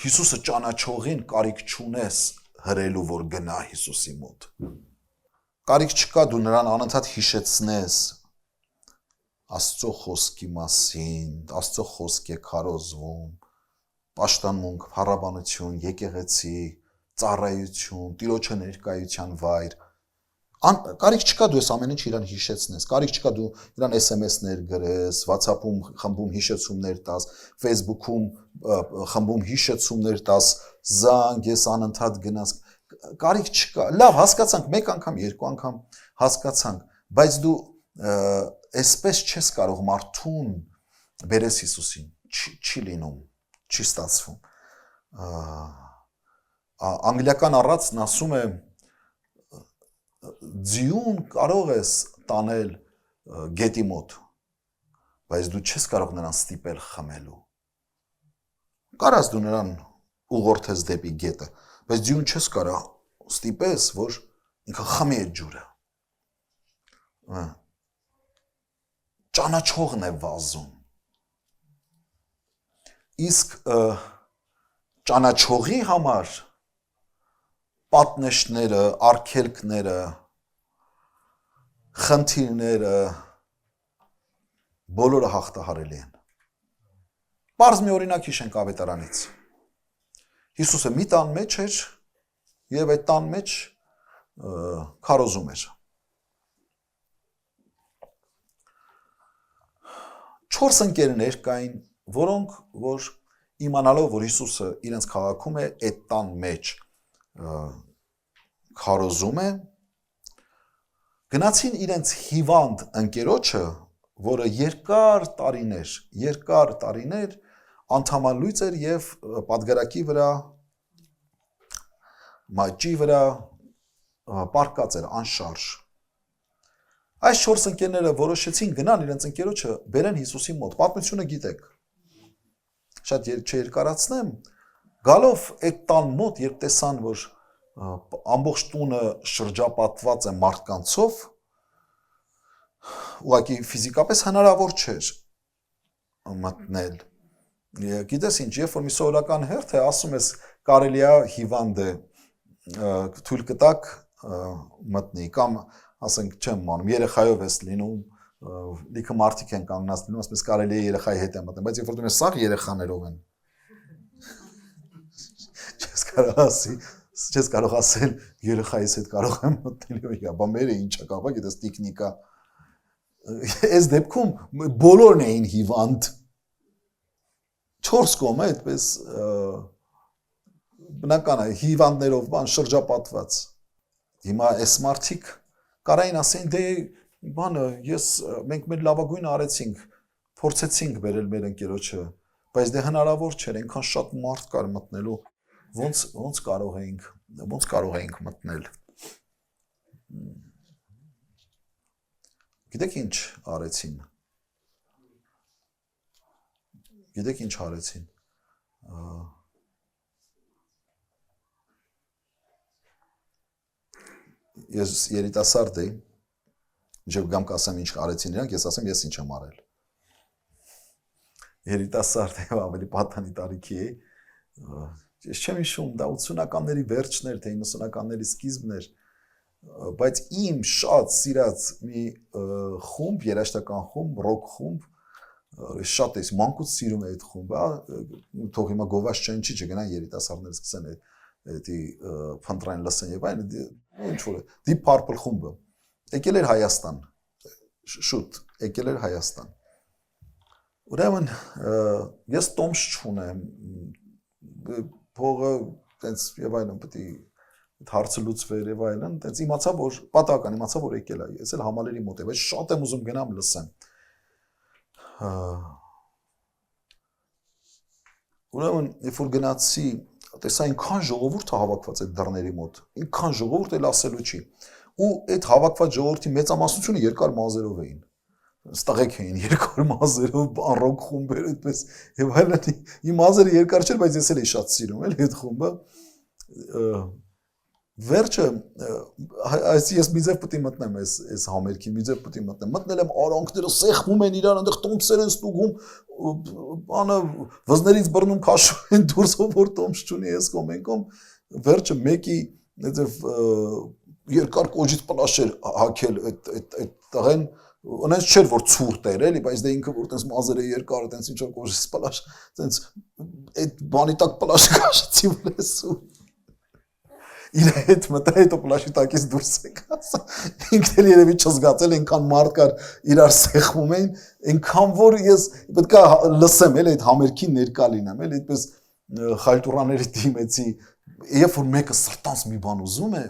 Հիսուսը ճանաչողին կարիք չունես հրելու, որ գնա Հիսուսի մոտ։ Կարիք չկա դու նրան անընդհատ հիշեցնես Աստծո խոսքի մասին, Աստծո խոսք է քարոզվում, պաշտամունք, փառաբանություն, եկեղեցի, ծառայություն, Տիրոջը ներկայության վայր։ Կարիք չկա դու այս ամեն ինչ իրան հիշեցնես, կարիք չկա դու իրան SMS-ներ գրես, WhatsApp-ում խմբում հիշեցումներ տաս, Facebook-ում խմբում հիշեցումներ տաս, զանգ ես անընդհատ գնաս, կարիք չկա։ Լավ, հասկացանք, մեկ անգամ, երկու անգամ հասկացանք, բայց դու այսպես չես կարող մարդուն բերես Հիսուսին, չի լինում, չի ստացվում։ Անգլիական առածն ասում է ձիուն կարող ես տանել գետի մոտ, բայց դու չես կարող նրան ստիպել խմելու։ Կարաս դու նրան ուղղորդես դեպի գետը, բայց ձիուն չես կարող ստիպես, որ ինքը խմի այդ ջուրը։ Ճանաչողն է վազում։ Իսկ ճանաչողի համար պատնեշները, արգելքները, խնդիրները բոլորը հաղթահարելի են։ Պարզ մի օրինակ հիշենք ավետարանից։ Հիսուսը մի տան մեջ էր և այդ տան մեջ քարոզում էր։ 4 ընկերներ կային, որոնք որ իմանալով, որ Հիսուսը իրենց քաղաքում է, այդ տան մեջ քարոզում է, գնացին իրենց հիվանդ ընկերոջը, որը երկար տարիներ անդամալույծ էր և պատգարակի վրա, մաճի վրա պառկած էր անշարժ։ Այս 4 ընկերները որոշեցին գնան իրենց ընկերոջը բերեն Հիսուսի մոտ, պատմությունը գիտեք, շատ չերկարացնեմ, գալով այդ տան մոտ, երբ տեսան, որ ամբողջ տունը շրջապատված է մարդկանցով, ուղղակի ֆիզիկապես հնարավոր չէր մտնել։ Գիտես ինչ, երբ որ մի սովորական հերթ է, ասում ես կարելի է հիվանդ է, թույլ կտակ մտնի, կամ ասենք չեմ մանում, երեխայով ես լինում, լիքը մարդիկ են կանգնած լինում, ասում ես կարելի է երեխայի հետ է մտնել, բայց երբ որ դու ես սաղ երեխաներով են, չես կարող ասի, Չես կարող ասել երեխայիս հետ կարող եմ մտնել եւ բա մերը ինչա կարող է դες տեխնիկա այս դեպքում բոլորն էին հիվանդ 4 կողմ է այդպես բնական է հիվանդներով բան շրջապատված հիմա այս մարդիկ կարային ասեն դե բանը մենք մեր լավագույնը արեցինք փորձեցինք բերել մեր ընկերոջը բայց դե հնարավոր չէր այնքան շատ մարդ կար մտնելու ոնց կարող էինք մտնել Գիտեք ինչ արեցին Ես երիտասարդ էի Մինչև գամ կասեմ ինչ արեցին իրանք ես ասեմ ես ինչ եմ արել Երիտասարդ եմ ավելի պատանի տարիքի էի Ես չեմ հիշում, դա 80-ականների վերջներ, թե 90-ականների սկիզբներ, բայց իմ շատ սիրած մի խումբ, երաժշտական խումբ, ռոք խումբ, շատ էս, մանկուց սիրում է այդ խումբը, թող հիմա գովաշ չեն չի չգնան երիտասարդները սկսեն էդի փնտրային լսեն եւ այն ինչ որ է, Deep Purple խումբը, եկել էր Հայաստան, շուտ, եկել էր Հայաստան, ուրեմն ես տոմս չունեմ, փողը տենց եւ այլն պետք է հարցը լուծվեր եւ այլն տենց իմացա որ պատահական իմացա որ եկել է ես էլ համալիրի մոտ եմ բայց շատ եմ ուզում գնամ լսեմ ուրեմն երբ որ գնացի տեսա այնքան ժողովուրդ է հավաքված այդ դռների մոտ այնքան ժողովուրդ էլ ասելու չի ու այդ հավաքված ժողովրդի մեծամասնությունը երկար մազերով էին Ստաղեք էին երկար մազերով, ռոք խումբեր, այդպես եւ այլն։ Իմ մազերը երկար չէր, բայց ես էլ էի շատ սիրում, էլի այդ խումբը։ Վերջը ես մի ձև պետք է մտնեմ այս համերգին, մի ձև պետք է մտնեմ։ Մտնել եմ արանքները սեղմում են իրար, այնտեղ տոմսեր են ստուգում, բանը վզներից բռնում քաշում են դուրս որ տոմս չունի ես կողմ են կողմ։ Վերջը մեկի այդպես երկար կոջից պլաշեր հակել այդ տղեն Ունես չէր որ ցուրտ էր էլի, բայց դե ինքը որ տես մազերը երկար, տես ինչ որ կոժից պլաշ, տես այդ բանի տակ պլաշ քաշեցի վլեսու։ Իր հետ մտա այդ պլաշի տակից դուրս եկած։ Ինքն էլ երևի չզգացել այնքան մարդ կար իրար սեղմում էին, այնքան որ ես պետք է լսեմ էլի այդ համերգին ներկա լինեմ, էլի այդպես խալտուրաների դիմեցի, երբ որ մեկը սրտանց մի բան ուզում է,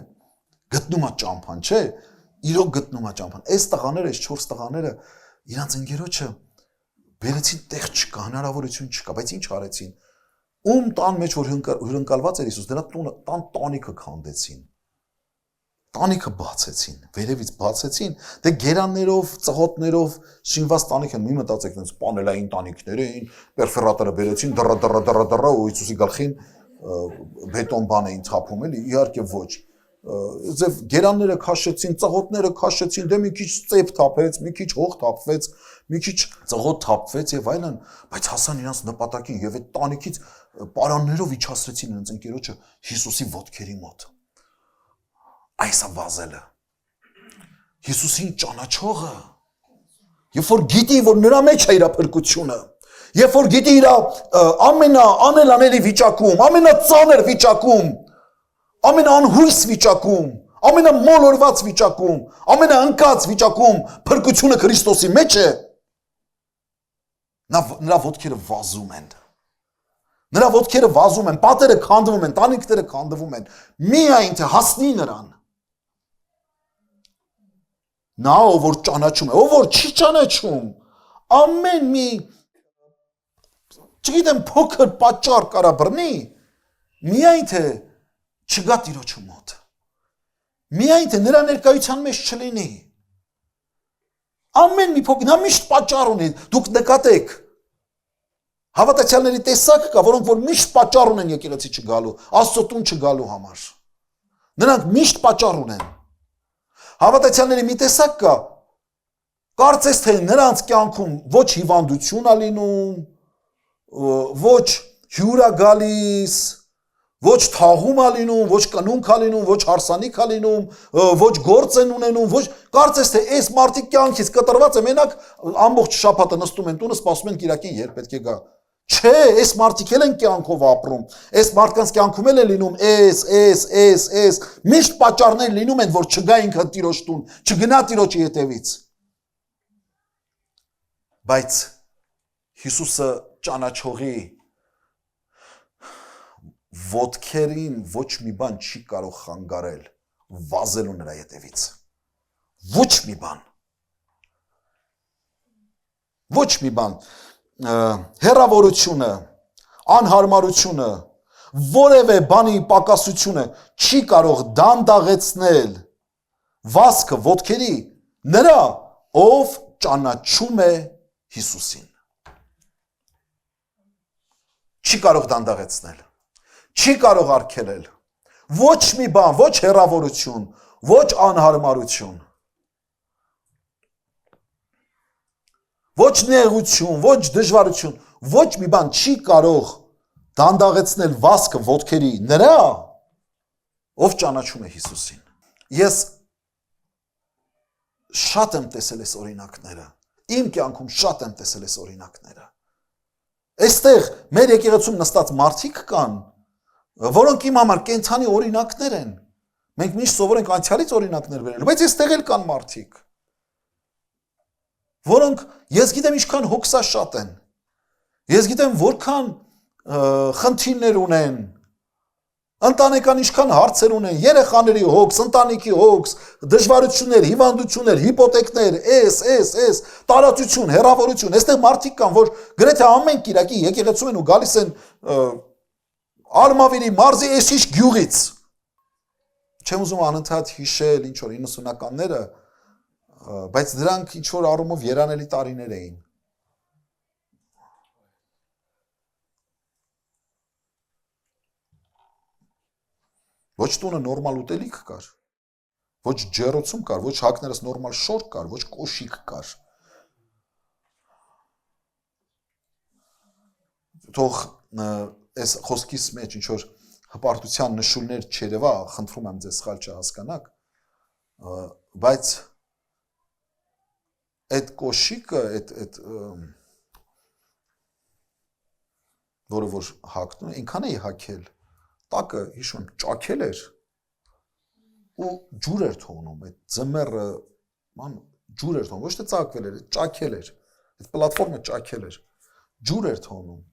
գտնում է ճամփան, չէ՞ Իրոք գտնում է ճամփան։ Այս տղաները, այս 4 տղաները իրանց ընկերոջը բերեցին տեղ չկա, հնարավորություն չկա, բայց ինչ արեցին։ Ում տան մեջ որ հյուրընկալված էր Հիսուս, դրա տան տանիքը քանդեցին։ Տանիքը բացեցին, վերևից բացեցին, դե գերաններով, ծղոտներով շինված տանիք են, մի մտածեք, այնպես պանելային տանիքներ էին, պերֆորատորը բերեցին, դռ ու Հիսուսի գլխին բետոն բան էին թափում, էլի, իհարկե ոչ։ Ձև գերանները քաշեցին, ծղոտները քաշեցին, դե մի քիչ ծեփ թափեց, մի քիչ հող թափվեց, մի քիչ ծղոտ թափվեց եւ այլն, բայց հասան իրանց նպատակին եւ այդ տանիքից պարաններով իջացրեցին իրենց ընկերոջը Հիսուսի ոտքերի մոտ։ Այս է վազելը։ Հիսուսին ճանաչողը, երբ որ գիտի, որ նրա մեջ է իր փրկությունը, երբ որ գիտի իր ամենաանելանելի վիճակում, ամենածանր վիճակում ամենաանհույս վիճակում, ամենամոլորված վիճակում, ամենաընկած վիճակում փրկությունը Քրիստոսի մեջ է, նրա ոտքերը վազում են։ Նրա ոտքերը վազում են, պատերը քանդվում են, տանիքները քանդվում են, միայն թե հասնի նրան։ Նա ով որ ճանաչում է, ով որ չի ճանաչում, ամեն մի չգիտեմ փոքր պատճառ կարա բռնի, միայն թե չգա Տիրոջը մոտ։ Միայն թե նրա ներկայության մեջ չլինի։ Ամեն մի փոքր, նա միշտ պատճառ ունի, դուք նկատեք։ Հավատացյալների տեսակ կա, որոնք որ միշտ պատճառ ունեն եկեղեցի չգալու, Աստծո տուն չգալու համար։ Նրանք միշտ պատճառ ունեն։ Հավատացյալների մի տեսակ կա, կարծես թե նրանց կյանքում ոչ հիվանդություն է լինում, ոչ հյուր է գալիս, ոչ թաղում է լինում, ոչ կնունք է լինում, ոչ հարսանիք է լինում, ոչ գործ են ունենում, ոչ կարծես թե այս մարդիկ կյանքից կտրված է, մենակ ամբողջ շաբաթը նստում են տունը, սպասում են Կիրակին երբ պետք է գա։ Չէ, այս մարդիկ էլ են կյանքով ապրում, այս մարդկանց կյանքում էլ է լինում էս, միշտ պատճառներ լինում են, որ չգա ինքը տիրոջ տուն, չգնա տիրոջի հետևից։ Բայց Հիսուսը ճանաչողի ոտքերին ոչ մի բան չի կարող խանգարել վազելու նրա հետևից։ Ոչ մի բան։ Ոչ մի բան։ Հեռավորությունը, անհարմարությունը, որևէ բանի պակասությունը չի կարող դանդաղեցնել վազքը ոտքերի նրա, ով ճանաչում է Հիսուսին։ Չի կարող դանդաղեցնել, չի կարող արգելել, ոչ մի բան, ոչ հեռավորություն, ոչ անհարմարություն, ոչ նեղություն, ոչ դժվարություն, ոչ մի բան չի կարող դանդաղեցնել վազքը ոտքերի նրա, ով ճանաչում է Հիսուսին։ Ես շատ եմ տեսել այս օրինակները, իմ կյանքում շատ եմ տեսել այս օրինակները։ Այստեղ մեր եկեղեցում նստած մարդիկ կան, որոնք իմ համար կենդանի օրինակներ են։ Մենք միշտ սովոր ենք անցյալից օրինակներ բերել, բայց այստեղ էլ կան մարդիկ, որոնք ես գիտեմ ինչքան հոգսաշատ են, ես գիտեմ որքան խնդիրներ ունեն, ընտանեկան ինչքան հարցեր ունեն, երեխաների հոգս, ընտանիքի հոգս, դժվարություններ, հիվանդություններ, հիպոթեկներ, տարածություն, հեռավորություն, այստեղ մարդիկ կան, որ գրեթե ամեն կիրակի եկեղեցում են ու գալիս են Արմավիրի մարզի էսիշ գյուղից։ Չեմ ուզում անընդհատ հիշել ինչ որ 90-ականները, բայց դրանք ինչ-որ առումով երանելի տարիներ էին։ Ոչ տունը նորմալ ուտելիք կար, ոչ ջեռոցում կար, ոչ հակներս նորմալ շոր կար, ոչ կոշիկ կար։ Թող այս խոսքիս մեջ ինչ-որ հպարտության նշույլներ չերևա, խնդրում եմ ձեզ սխալ չհասկանաք, բայց այդ կոշիկը, այդ որը որ հակնում, այնքան էի հակել, տակը հիշում եմ, ճաքել էր ու ջուր էր թողնում, այդ ձմեռը ջուր էր թողնում, ոչ թե ծակվել էր, ճաքել էր, այդ պլատֆորմը ճաքել էր, ջուր էր թողնում։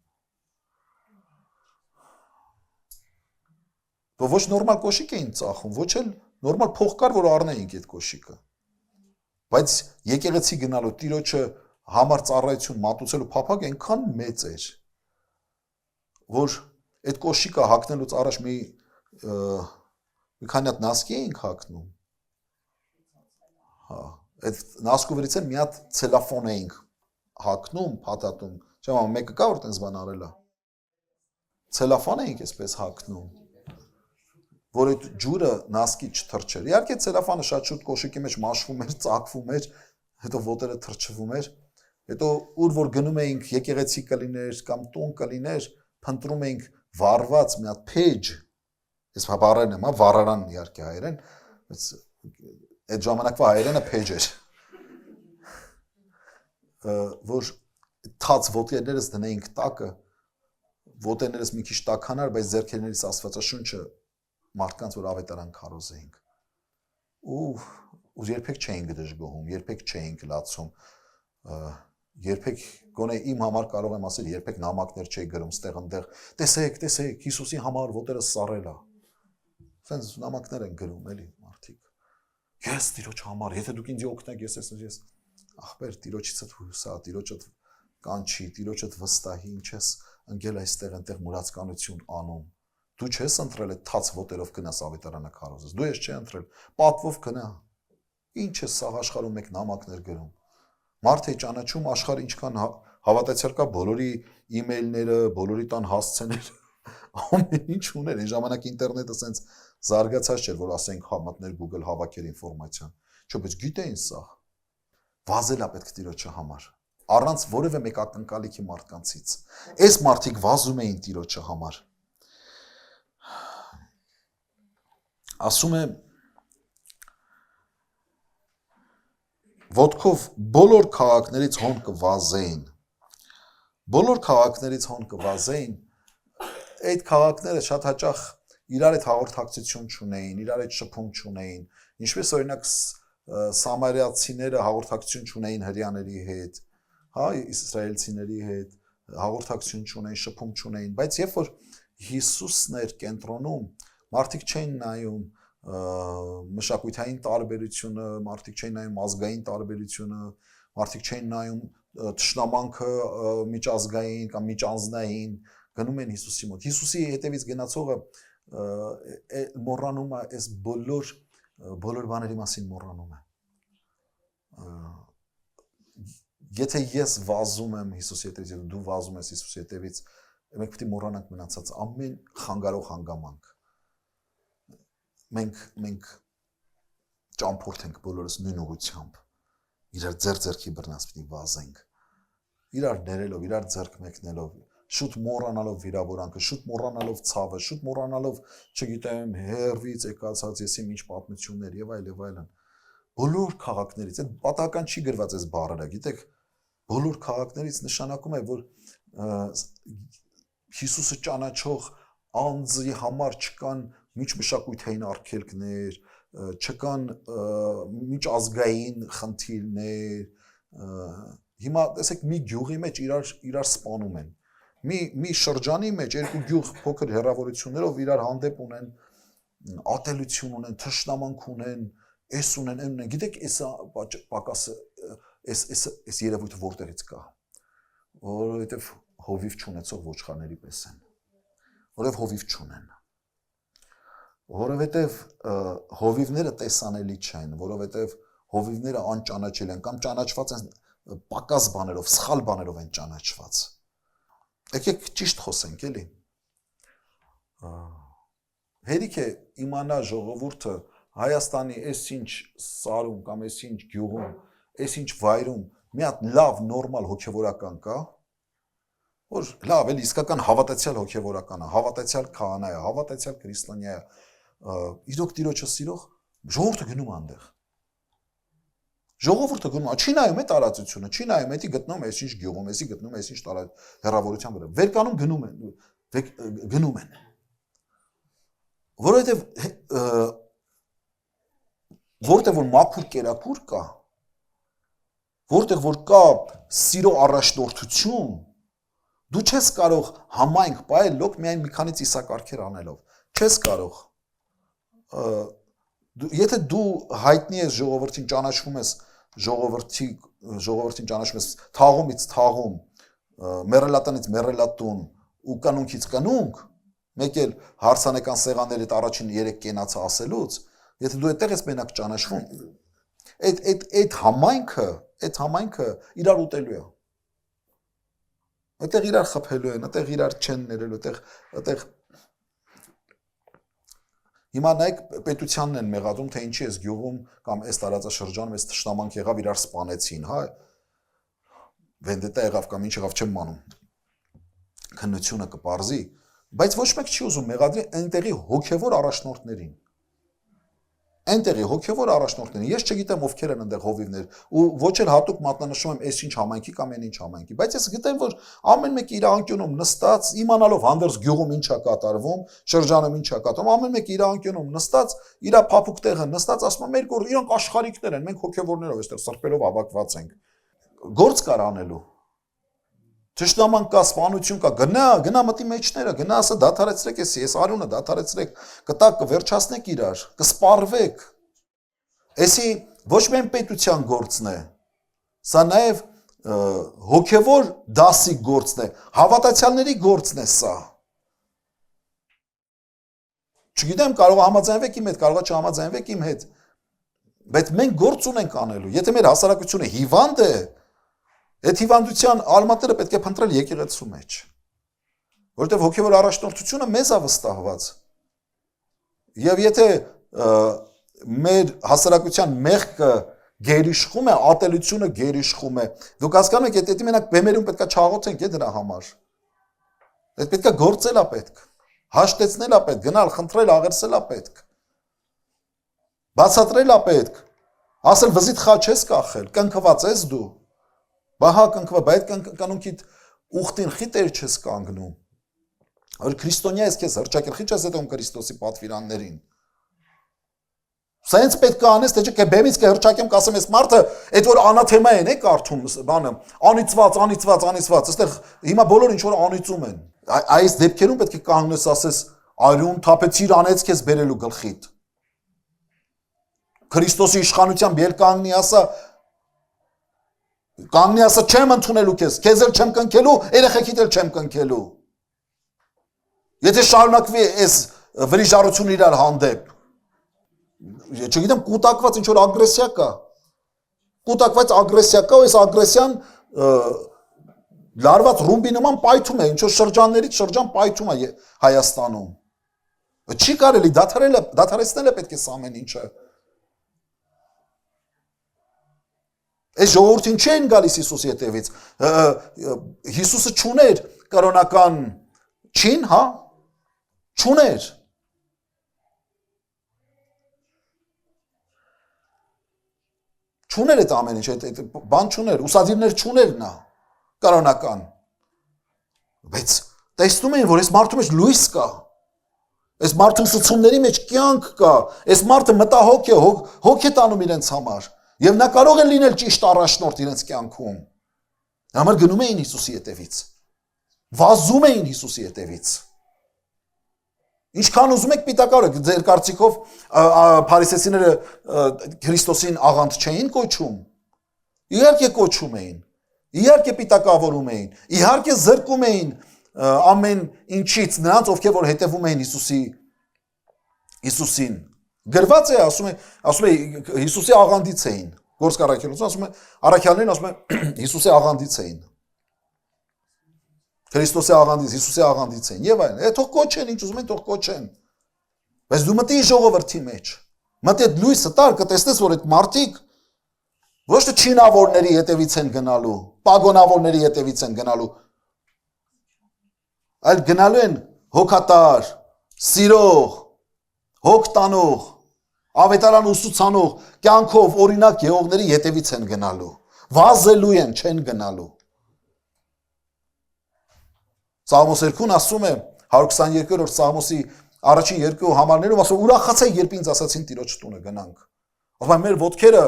Ոչ նորմալ կոշիկ էին ծախում, ոչ էլ նորմալ փող կար, որ առնեինք այդ կոշիկը։ Բայց եկեղեցի գնալու տիրոջը համար ծառայություն մատուցելու փափագը այնքան մեծ էր, որ այդ կոշիկը հագնելուց առաջ մի քանի հատ նասկի էինք հագնում։ Հա, այդ նասկու վրից էլ մի հատ ցելոֆան էինք հագնում, փաթաթում։ Չեմ մեկը կա որ տենց բան արել է։ Ցելոֆան էինք այսպես հագնում, որ այդ ջուրը նասկի չթրջեր։ Իհարկե ցելոֆանը շատ շուտ կոշիկի մեջ մաշվում էր, ծակվում էր, հետո ոտերը թրջվում էր։ Հետո ուր որ գնում էինք եկեղեցի կլիներ կամ տուն կլիներ, փնտրում էինք վառված մի հատ փեջ, ես բառերն եմ, վառարան իհարկե հայերեն, բայց այդ ժամանակվա հայերենը փեջ էր, որ թաց ոտերներս դնեինք տակը, ոտերներս մի քիչ տաքանար, բայց ձեռքերներիս Աստվածաշունչը մարդկանց որ ավետարան քարոզեինք։ Ու երբեք չէինք դժգոհում, երբեք չէինք լացում, երբեք գոնե իմ համար կարող եմ ասել, երբեք նամակներ չէի գրում ստեղ ընդեղ, տեսեք, Հիսուսի համար ոտերը սառել է։ Սենց նամակներ են գրում, էլի մարդիկ։ Ես տիրոջ համար, եթե դուք ինձ օգնեք, ես ախպեր, տիրոջիցդ հուսա, տիրոջդ կանչի, տիրոջդ վստահի, ինչ ես ընկել այստեղ այնտեղ մուրացկանություն անում։ Դու չես ընտրել այդ թաց ոտերով գնաս ավետարանը քարոզես, դու ես չի ընտրել, պատվով գնա։ Ինչ է սաղ աշխարհում մեկ նամակներ գրում։ Մարդ է ճանաչում աշխարհը ինչքան հավատացյալ կա, բոլորի իմեյլները, բոլորի տան հասցեները, ամեն ինչ ուներ։ Այն ժամանակ ինտերնետը սենց զարգացած չէր, որ ասենք մտներ Google հավաքեր ինֆորմացիան։ Չէ, բայց գիտեին սա։ Վազելա պետք տիրոջը համար, առանց որևէ մեկ ակնկալիքի մարդկանցից։ Այս մարդիկ վազում էին տիրոջը համար։ Ասում է ոտքով բոլոր քաղաքներից հոն կվազեին, բոլոր քաղաքներից հոն կվազեին, այդ քաղաքները շատ հաճախ իրար այդ հաղորդակցություն չունեին, իրար այդ շփում չունեին, ինչպես օրինակ սամարիացիները հաղորդակցություն չունեին հրեաների հետ, հա, իսրայելցիների հետ, հաղորդակցություն չունեին, շփում չունեին, բայց երբ որ Հիսուսն էր կենտրոնում, մարդիկ չէին նայում մշակութային տարբերությունը, մարդիկ չէին նայում ազգային տարբերությունը, մարդիկ չէին նայում թշնամանքը միջազգային կամ միջանձնային, գնում են Հիսուսի մոտ։ Հիսուսի հետևից գնացողը մոռանում է այս բոլոր բաների մասին մոռանում է։ Եթե ես վազում եմ Հիսուսի հետևից, եթե դու վազում ես Հիսուսի հետևից, մենք պետք է մոռանանք մնացած ամեն խանգարող հանգամանք։ Մենք ճամփորդ ենք բոլորս նույն ուղղությամբ, իրար ձեռքի բռնած պիտի վազենք, իրար ներելով, իրար ձեռք մեկնելով, շուտ մոռանալով վիրավորանքը, շուտ մոռանալով ցավը, շուտ մոռանալով, չգիտեմ, հերվից եկածած եսի ինչ պատմություններ եւ այլն։ Բոլոր քաղաքներից, այդ պատահական չի գրված այս բառերը, գիտեք, բոլոր քաղաքներից նշանակում է, որ Հիսուսը ճանաչող անձի համար չկան միջմշակութային արգելքներ, չկան միջազգային խնդիրներ, հիմա տեսեք մի գյուղի մեջ իրար սպանում են, մի շրջանի մեջ երկու գյուղ փոքր հեռավորություններով իրար հանդեպ ունեն, ատելություն ունեն, թշնամանք ունեն, այս ունեն, գիտեք, պակասը, այս երևույթը որտեղից կա, որովհետև հովիվ չունեցող ոչխարների պես են, որովհետև հովիվ չունեն, որովհետև հովիվները տեսանելի չեն, որովհետև հովիվները անճանաչել են կամ ճանաչված են պակաս բաներով, սխալ բաներով են ճանաչված։ Եկեք ճիշտ խոսենք, էլի։ Հերիք է իմանա ժողովուրդը Հայաստանի այս-ինչ սարում կամ այս-ինչ գյուղում, այս-ինչ վայրում մի հատ լավ նորմալ հոգևորական կա, որ լավ էլի իսկական հավատացյալ հոգևորական է, հավատացյալ քահանա է, հավատացյալ քրիստոնյա է, իրոք Տիրոջը սիրող, ժողովուրդը գնում այնտեղ։ Ժողովուրդը գնում, չի նայում այդ տարածությունը, չի նայում, էդի գտնում այս-ինչ գյուղում, էսի գտնում այս-ինչ հեռավորության վրա։ Վերկանում գնում են։ Որտեղ որ մաքուր կերակուր կա, որտեղ որ կա սիրո առաջնորդություն, դու չես կարող համայնք պայել լոկ միայն մի քանի ծիսակարգեր անելով, չես կարող, եթե դու հայտնի ես ժողովրդին ճանաչվում ես, ժողովրդին ճանաչվում ես թաղումից թաղում, մեռելատնից մեռելատուն ու կանունքից կանունք, մեկ էլ հարսանեկան սեղաններիդ առաջին 3 կենացը ասելուց, եթե դու այդտեղ ես մենակ ճանաչվում, այդ համայնքը իրար ուտելու է։ Այդտեղ իրար խփելու են, այդտեղ իրար չեն ներելու, այդտեղ հիմա նայեք պետությանն են մեղադրում, թե ինչի էս գյուղում կամ այս տարածաշրջանում էս թշնամանք եղավ, իրար սպանեցին, հա։ Վենդետա եղավ կամ ինչ եղավ չեմ մանում։ Քննությունը կպարզի, բայց ոչ մեկ չի ուզում մեղադրի այնտեղի հոգևոր առաջնորդներին։ Այնտեղի հոգևոր առաջնորդներին, ես չգիտեմ ովքեր են այնտեղ հովիվներ, ու ոչ էլ հատուկ մատնանշում եմ այս-ինչ համայնքի կամ այն ինչ համայնքի, բայց ես գիտեմ, որ ամեն մեկ իր անկյունում նստած, իմանալով հանդերձ գյուղում ինչ է կատարվում, շրջանում ինչ է կատարվում, ամեն մեկ իր անկյունում նստած, իր փափուկ տեղը նստած, ասում է մեր գործ, իրանք աշխարհիկներ են, մենք հոգևորներով այստեղ սրբելով հավաքված ենք։ Գործ կար անելու։ Թշնաման կա, սպանություն կա, գնա մտի մեջները, գնա ասա դադարեցրեք ես արյունը դադարեցրեք, կտակ կվերջացնեք իրար, կսպարվեք։ Էսի ոչ միայն պետության գործն է, սա նաև հոգևոր դասի գործն է, հավատացյալների գործն է սա։ Չգիտեմ, կարող է համաձայնվեք իմ հետ, կարող է չհամաձայնվեք իմ հետ, բայց մենք գործ ունենք անելու, եթե մեր հասարակությունը հիվանդ է, այդ հիվանդության արմատները պետք է փնտրել եկեղեցու մեջ, որովհետև հոգևոր առաջնորդությունը մեզ է վստահված, և եթե մեր հասարակության մեղքը գերիշխում է, ատելությունը գերիշխում է, դուք հասկանում եք, եթե մենակ բեմերում պետք է չաղոթենք դրա համար, այդ պետք է գործել է պետք, հաշտեցնել է պետք, գնալ, խնդրել, աղերսել է պետք, բացատրել է պետք, ասել վզիդ խաչ ես կախել, կնքված ես դու, բահա կնքվա, բայց կանունքիդ ուխտին խիտեր չես կանգնում։ Որ քրիստոնյա ես քեզ հրճակել, խիչ ես դեպում Քրիստոսի պատվիրաններին։ Սենց պետք է անես, թե չէ բեմից կհրճակեմ, կասեմ, այս մարդը, այդ որ անաթեմա են, կարդում բանը, անիծված, այստեղ հիմա բոլորը ինչ որ անիծում են։ Այս դեպքերում պետք է կանգնես, ասես, արյուն թափեցիր անեց քեզ բերելու գլխիդ։ Քրիստոսի իշխանությամբ ել կանգնի, ասա չեմ ընդունելու քեզ էլ չեմ կնքելու, երեխեքիդ էլ չեմ կնքելու։ Եթե շարունակվի այս վրիժարությունը իրար հանդեպ, չգիտեմ, կուտակված ինչ որ ագրեսիա կա։ Կուտակված ագրեսիա կա, այս ագրեսիան լարված ռումբի նման պայթում է, ինչ որ շրջաններից շրջան պայթում է Հայաստանում։ Չի կարելի դադարեցնել է պետք է ամեն ինչը։ Այս ժողովրդին չեն գալիս Հիսուսի հետևից։ Հիսուսը չուներ կրոնական չին, հա։ Չուներ։ Չուներ այդ ամեն ինչ, այդ բան չուներ, ուսադիրներ չուներ նա, կրոնական։ Բայց տեսնում էին, որ այս մարդու մեջ լույս կա, այս մարդու ուսուցումների մեջ կյանք կա, այս մարդը մտահոգ է, հոգ է տանում իրենց համար, և նա կարող է լինել ճիշտ առաջնորդ իրենց կյանքում։ Համար գնում էին Հիսուսի հետևից, վազում էին Հիսուսի հետևից։ Ինչքան ուզում եք պիտակարեք, ձեր կարծիքով փարիսեցիները Քրիստոսին աղանդ չէին կոչում։ Իհարկե կոչում էին, իհարկե պիտակավորում էին, իհարկե զրկում էին ամեն ինչից նրանց, ովքեր որ հետևում էին Հիսուսին։ Գրված է, ասում է Հիսուսի աղանդից էին, Գործք առաքյալներն ասում է Հիսուսի աղանդից էին։ Քրիստոսի աղանդից, Հիսուսի աղանդից են, եւ այլն։ Թող կոչեն, ինչ ուզում են, թող կոչեն։ Բայց դու մտի ժողովրդի մեջ։ Մտի այդ լույսը տար, կտեսնես, որ այդ մարդիկ ոչ թե չինավորների հետևից են գնալու, պագոնավորների հետևից են գնալու, այլ գնալու են հոգատար, սիրող, հոգ տանող, ավետարան ուսուցանող, կյանքով օրինակ եղողների հետևից են գնալու, վազելու են, չեն գնալու։ Սաղմոս 2-ն ասում է 122-րդ Սաղմոսի առաջին երկու համարներում ասում ուրախացա երբ ինձ ասացին Տիրոջ տունը գնանք։ Ասում մեր ոտքերը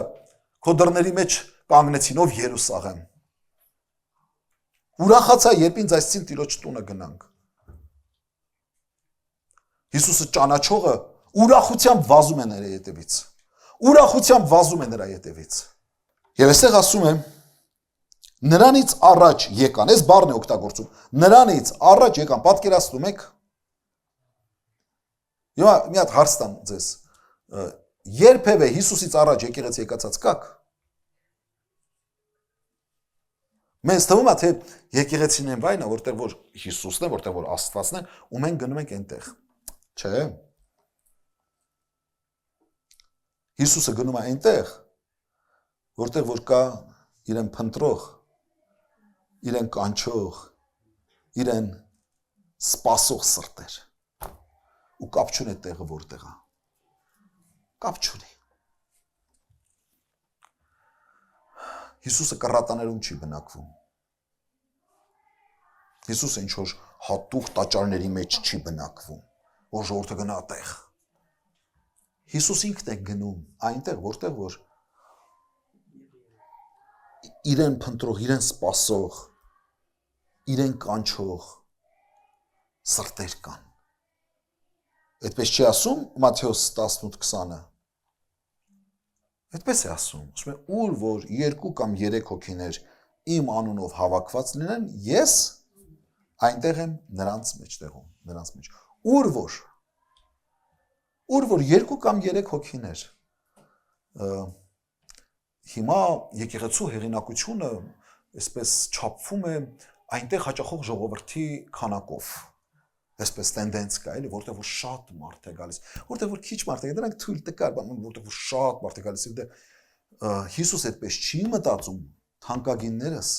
քո դռների մեջ կանգնեցին ով Երուսաղեմ։ Ուրախացա երբ ինձ ասացին Տիրոջ տունը գնանք։ Հիսուսը ճանաչողը ուրախությամբ վազում է նրա հետևից։ Ուրախությամբ վազում է նրա հետևից։ Եվ այստեղ ասում է նրանից առաջ եկան, այս բառն է օգտագործում, նրանից առաջ եկան, պատկերացնում եք, մի հատ հարց տամ ձեզ, երբևէ Հիսուսից առաջ եկեղեցի եկածած կաք, մեզ թվում է, թե եկեղեցին են վայնը, որտեղ որ Հիսուսն է, որտեղ որ Աստվածն է, ու մենք գնում ենք այնտեղ, չէ, Հիսուսը գնում է այնտեղ, որտեղ որ կա իրեն փնտրող, իրեն կանչող, իրեն սպասող սրտեր, ու կապ չունի այդ տեղը որտեղ է, կապ չունի։ Հիսուսը կռատաներում չի բնակվում, Հիսուսը ինչ-որ հատուկ տաճարների մեջ չի բնակվում, որ ժողովուրդը գնա այդտեղ։ Հիսուս ինքն է գնում այնտեղ, որտեղ որ իրեն փնտրող, իրեն սպասող, իրեն կանչող սրտեր կան։ Այդպես չի ասում Մատթեոս 18:20-ը։ Այդպես է ասում, ասում է ուր որ 2 կամ 3 հոգիներ իմ անունով հավաքված լինեն, ես այնտեղ եմ նրանց մեջտեղում, նրանց մեջ։ Ուր որ 2 կամ 3 հոգիներ հիմա եկեղեցու հեղինակությունը այսպես չափվում է այնտեղ հաճախող ժողովրդի քանակով, այսպես տենդենց կա, էլի, որտեղ որ շատ մարդ է գալիս, որտեղ որ քիչ մարդ է, դրանք թույլ տկար բան, որտեղ որ շատ մարդ է գալիս, Հիսուս այդպես չի մտածում, թանկագիններս,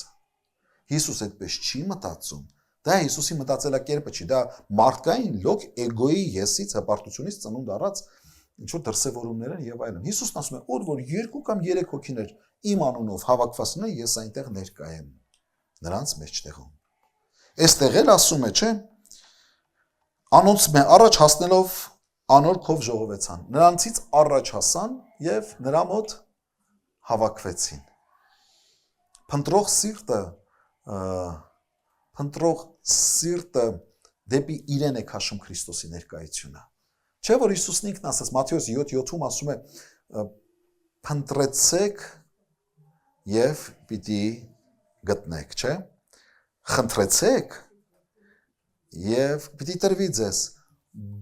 Հիսուս այդպես չի մտածում, դա Հիսուսի մտածելակերպը չի, դա մարդկային լոկ էգոյի եսից, հպարտությունից ծնունդ առած ինչ-որ դրսևորումներ են եւ այլն։ Հիսուսն ասում է, որ 2 կամ 3 հոգիներ իմ անունով հավաքված լինեն, ես այնտեղ ներկա եմ նրանց մեջտեղում։ Այստեղ էլ ասում է, չէ՞, անոնց մե առաջ հասնելով անոր քով ժողովեցան, նրանցից առաջ հասան եւ նրա մոտ հավաքվեցին։ Փնտրող սիրտը դեպի իրեն է քաշում Քրիստոսի ներկայությունը։ Չէ՞ որ Հիսուսն ինքն ասաց Մատթեոս 7:7-ում ասում է փնտրեցեք եւ պիտի գտնեք, չէ՞։ Խնդրեցեք եւ պիտի տրվի ձեզ,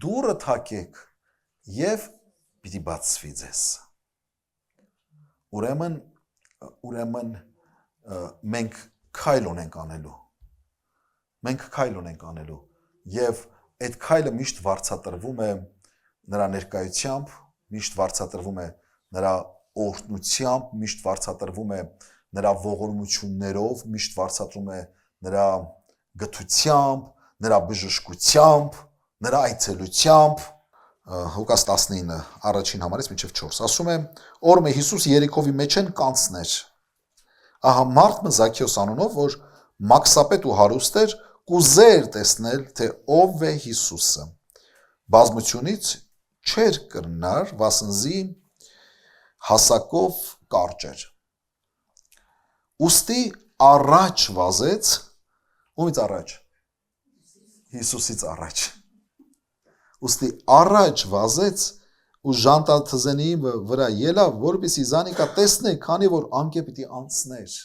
դուռը թակեք եւ պիտի բացվի ձեզ։ Ուրեմն մենք քայլ ունենք անելու։ Մենք քայլ ունենք անելու եւ այդ քայլը միշտ վարձատրվում է նրա ներկայությամբ, միշտ վարձատրվում է նրա օրհնությամբ, միշտ վարձատրվում է նրա ողորմություններով, միշտ վարձատրում է նրա գթությամբ, նրա բժշկությամբ, նրա այցելությամբ։ Հուկաս 19 առաջին համարից մինչև 4 ասում է. Օրը Հիսուս Երիքովի մեջ են կանցներ։ Ահա մարդ մը Զաքեոս անունով, որ մաքսապետ ու հարուստ էր, կուզեր տեսնել, թե ով է Հիսուսը։ Բազմությունից չէր կրնար, վասնզի հասակով կարճ էր։ Ուստի առաջ վազեց, ումից առաջ։ Հիսուսից առաջ։ Ուստի առաջ վազեց ու ժանտաթզենի վրա ելավ, որպեսզի զանիկա տեսնե, քանի որ անկե պիտի անցներ։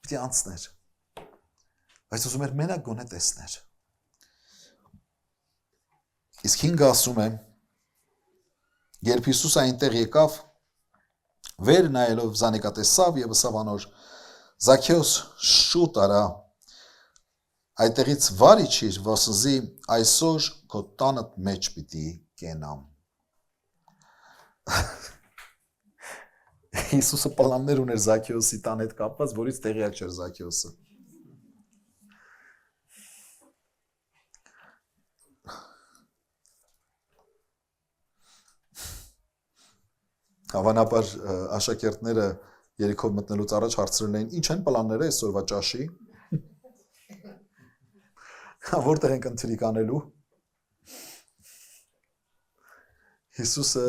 Պիտի անցներ։ Բայց ուզում էր մենակ գոնե տեսներ։ Իսկ 5-ը ասում է. երբ Հիսուսը այնտեղ եկավ, վեր նայելով զանիկա տեսավ եւ ասավ անոր. Զաքեոս, շուտ արա, այդտեղից վար իջիր, որսզի այսօր քո տանդ մեջ պիտի կենամ։ Հիսուսը պլաններ ուներ Զաքեոսի տան հետ կապված, որից տեղյակ չէր Զաքեոսը։ Հավանաբար աշակերտները Երիքով մտնելուց առաջ հարցրել էին, ինչ են պլանները այսօրվա ճաշի։ Որտեղ ենք ընթրիկ անելու։ Հիսուսը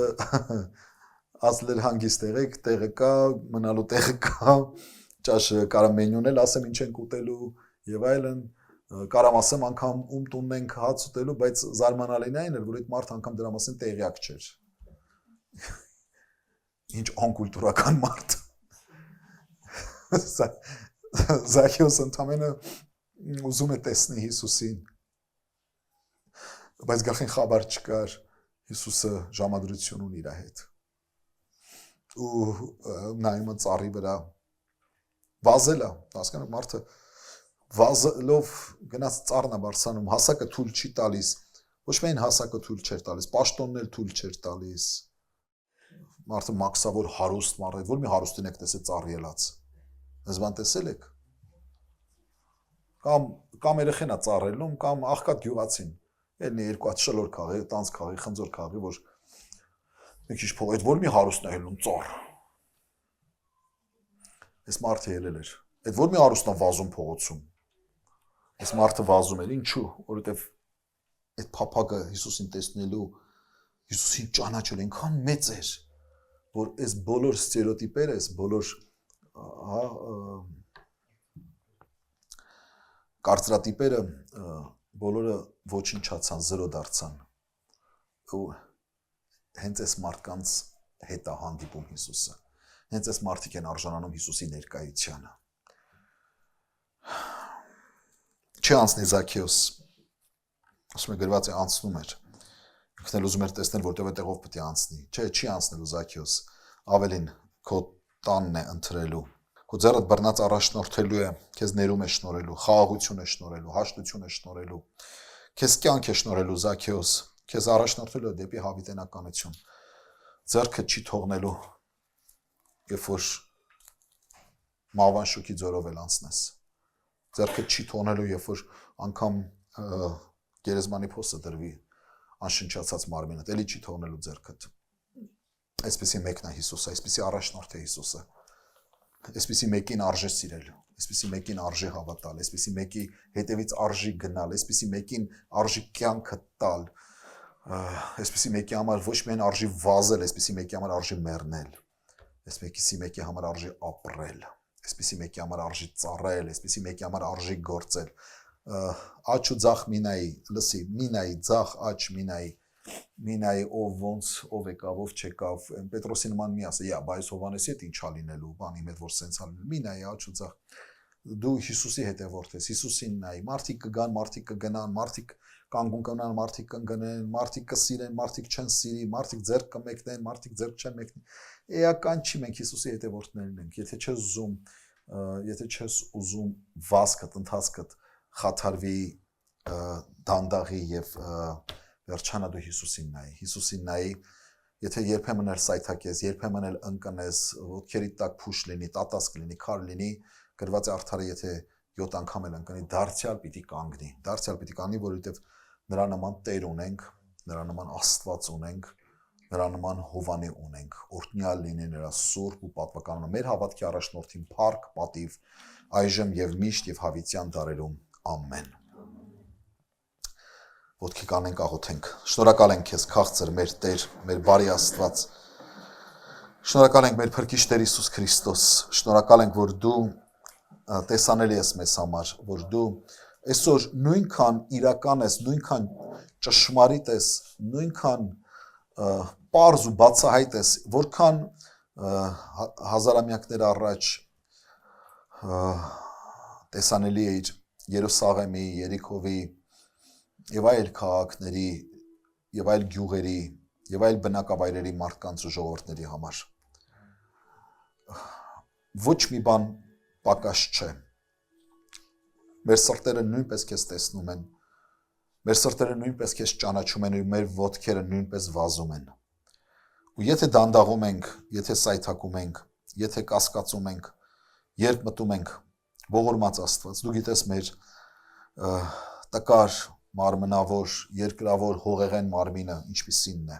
ասել էր հանգիստ եղեք, տեղը կա, մնալու տեղը կա, ճաշը կարամ մենյունել, ասեմ ինչ ենք ուտելու եւ այլն, կարամ ասեմ անգամ ում տունն ենք հաց ուտելու, բայց զարմանալին այն էր, որ այդ մարդ անգամ դրա մասին տեղյակ չէր։ Ինչ անկուլտուրական մարդ։ Զաքեոս ընդամենը ուզում է տեսնի Հիսուսին, բայց գլխին խաբար չկար, Հիսուսը ժամադրություն ունի իր հետ։ Ու նայում է ծառի վրա, վազել է, հասկանում մարդը վազելով գնաց ծառն է բարձրանում, հասակը թույլ չի տալիս, ոչ միայն հասակը թույլ չէր տալիս, պաշտոնն էլ թույլ չէր տալիս։ Մարդը մաքսավոր հարուստ մարդ է, որ մի հարուստին եք տեսել ծառ ելած։ Այս բան տեսել եք։ Կամ երեխեն է ծառելում, կամ աղքատ գյուղացին։ Ելնի երկու հատ շլոր քաղի, տանց քաղի, խնձոր քաղի, որ մի քիչ փող, այդ որ մի հարուստն է ելնում ծառ։ Այս մարդը ելել էր։ Այդ որ մի հարուստն է վազում փողոցում։ Այս մարդը վազում էր, ինչու, որովհետև այդ փափագը Հիսուսին տեսնելու, Հիսուսին ճանաչել այնքան մեծ էր, որ այս բոլոր ստերեոտիպերը, այս բոլոր կարծրատիպերը բոլորը ոչնչացան, զրո դարձան։ Ու հենց այս մարդկանց հետ է հանդիպում Հիսուսը։ Հենց այս մարդիկ են արժանանում Հիսուսի ներկայությանը։ Չի անցնի Զաքեոս։ Ասում է գրված է անցնում էր։ Ինքն էլ ուզում էր տեսնել որտեղ տեղով պետք է անցնի։ Չէ, չի անցնելու Զաքեոս։ Ավելին քո տանն է ընտրելու։ Քո ձեռդ բռնած առաջնորդելու է, քեզ ներում է շնորհելու, խաղաղություն է շնորհելու, հաշտություն է շնորհելու, քեզ կյանք է շնորհելու Զաքեոս, քեզ առաջնորդելու է դեպի հավիտենականություն։ Ձեռքը չի թողնելու, երբ որ մավան շուքի ձորով էլ անցնես։ Ձեռքը չի թողնելու, երբ որ անգամ գերեզմանի փոսը դրվի անշնչացած մարմինդ, էլի չի թողնելու ձեռքդ։ Այսպեսի մեկն է Հիսուսը, այսպեսի առաջնորդ է Հիսուսը։ Այսպեսի մեկին արժե սիրել, այսպիսի մեկին արժի հավատալ, այսպիսի մեկի հետևից արժի գնալ, այսպիսի մեկին արժի կյանքը տալ, այսպիսի մեկի համար ոչ միայն արժի վազել, այսպիսի մեկի համար արժի մեռնել, այսպիսի մեկի համար արժի ապրել, այսպիսի մեկի համար արժի ծառայել, այսպիսի մեկի համար արժի գործել, աչ ու ձախ մինայի, լսի, մինայի, ձախ, աչ մինայի, մինայի ով եկավ, ով չեկավ, Պետրոսի նման մի ասա, բայց Հովանեսի հետ ինչ ա լինելու, բանի մետ որ սենց ա լինելու, մինայի, աչ ու ձախ, դու Հիսուսի հետևորդ ես, Հիսուսին նայի, մարդիկ կգան, մարդիկ կգնան, մարդիկ կանգուն կնան, մարդիկ կընկնեն, մարդիկ կսիրեն, մարդիկ չեն սիրի, մարդիկ ձեռք կմեկնեն, մարդիկ ձեռք չեն մեկնի, էական չի մենք Հիսուսի հետևորդներն ենք, եթե չես ուզում վազքդ, ընթացքդ խաթարվի դանդաղի և վերջանա դու Հիսուսին նայի, եթե երբեմն էլ սայթակես, երբեմն էլ ընկնես, ոտքերի տակ փուշ լինի, տատասկ լինի, քար լինի, գրված է արդարը, եթե 7 անգամ էլ ընկնի, դարձյալ պիտի կանգնի, որովհետև նրա նման Տեր ունենք, նրա նման Աստված ունենք, նրա նման Հովանե ունենք, օրհնյալ լինի նրա սուրբ ու պատվականորը, մեր հավատքի առաջնորդին փառք, պատիվ, այժմ և միշտ և հավիտյան դարերում, ամեն։ Ոտքի կանենք աղոթենք, շնորհակալ ենք քեզ քաղցր մեր Տեր, մեր բարի Աստված, շնորհակալ ենք մեր Փրկիչ Տեր Հիսուս Քրիստոս, շնորհակալ ենք, որ դու տեսանելի ես մեզ համար, որ դու այսօր նույնքան իրական ես, նույնքան ճշմարիտ ես, նույնքան պարզ ու բացահայտ ես, որքան հազարամյակներ առաջ տեսանելի էր Երուսաղեմի, Երիքովի և այլ քաղաքների, և այլ գյուղերի, և այլ բնակավայրերի մարդկանց ու ժողովուրդների համար։ Ոչ մի բան պակաս չէ։ Մեր սրտերը նույնպես քեզ տեսնում են, մեր սրտերը նույնպես քեզ ճանաչում են ու մեր ոտքերը նույնպես վազում են։ Ու եթե դանդաղում ենք, եթե սայթակում ենք, եթե կասկածում ենք, երբ մտում ենք ողորմած Աստված, դու գիտես մեր տկար, մարմնավոր, երկրավոր, հողեղեն մարմինը ինչպիսինն է։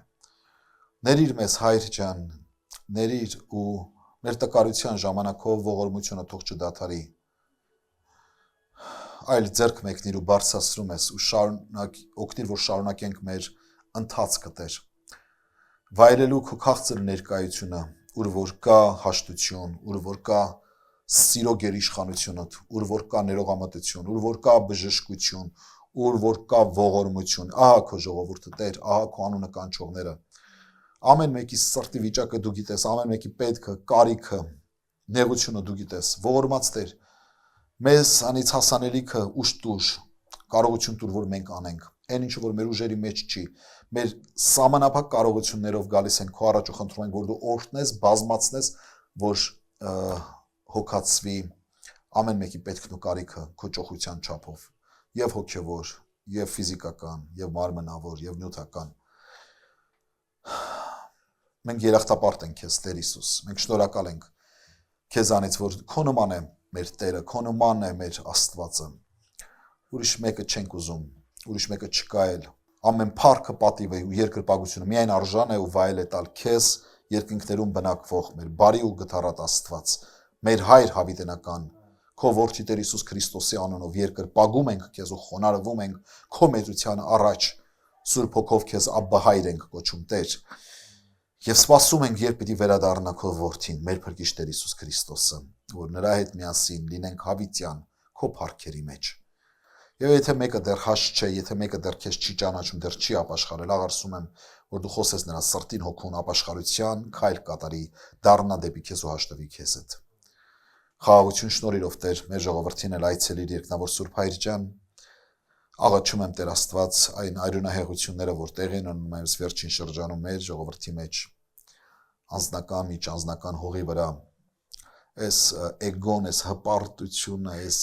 Ների՛ր մեզ Հայր ջան, ների՛ր ու մեր տկարության ժամանակով ողորմությունը թող չդադարի, այլ ձեռք մեկնիր ու բարձրացնում ես ու օգնիր, որ շարունակենք մեր ընթացքը Տեր, վայելելու քո քաղցր ներկայությունը, ուր որ կա հաշտություն, ուր որ կա սիրո գերիշխանությունդ, ուր որ կա ներողամտություն, ուր որ կա բժշկություն, ուր որ կա ողորմություն, ահա քո ժողովուրդը Տեր, ահա քո անունը կանչողները, ամեն մեկի սրտի վիճակը դու գիտես, ամեն մեկի պետքը, կարիքը, նեղությունը դու գիտես, ողորմած Տեր, մեզ անից հասանելիքը ուշ տուր, կարողություն տուր, որ մենք անենք, այն ինչը որ մեր ուժերի մեջ չի, մեր սահմանափակ կարողություններով գալիս են քո առաջ ու խնդրում ենք, որ դու օրհնես, բազմացնես, որ հոգացվի ամեն մեկի պետքն ու կարիքը քո ճոխության չափով, և հոգևոր, և ֆիզիկական, և մարմնավոր, և նյութական։ Մենք երախտապարտ ենք քեզ Տեր Հիսուս, մենք շնորհակալ ենք քեզանից, որ քո նման է մեր Տերը, քո նման է մեր Աստվածը, ուրիշ մեկը չենք ուզում, ուրիշ մեկը չկա էլ, ամեն փառքը, պատիվը ու երկրպագությունը միայն արժան է ու վայել է տալ քեզ երկինքներում բնակվող մեր բարի ու գթառատ Աստված, մեր Հայր հավիտենական, քո որդի Տեր Հիսուս Քրիստոսի անունով երկրպագում ենք քեզ ու խոնարհվում ենք քո մեծության առաջ, Սուրբ Հոգով քեզ Աբբա Հայր ենք կոչում Տեր, և սպասում ենք, երբ պիտի վերադառնա քո որդին, մեր Փրկիչ Տեր Հիսուս Քրիստոսը, որ նրա հետ միասին լինենք հավիտյան քո փառքերի մեջ։ Եվ եթե մեկը դեռ հաշտ չէ, եթե մեկը դեռ քեզ չի ճանաչում, դեռ չի ապաշխարել, աղարսում եմ, որ դու խոսես նրա սրտին հոգուն ապաշխարության քայլ կատարի, դառնա դեպի քեզ ու հաշտվի քեզ հետ։ Խաղաղություն շնորհիրով Տեր, մեր ժողովրդին էլ այցելիր երկնավոր Սուրբ Հայր ջան, աղաչում եմ Տեր Աստված այն արյունահեղությունները, որ տեղի են ունենում այս վերջին շրջանում մեր ժողովրդի մեջ, անձնական, միջանձնական հողի վրա, այս էգոն, այս հպարտությունը, այս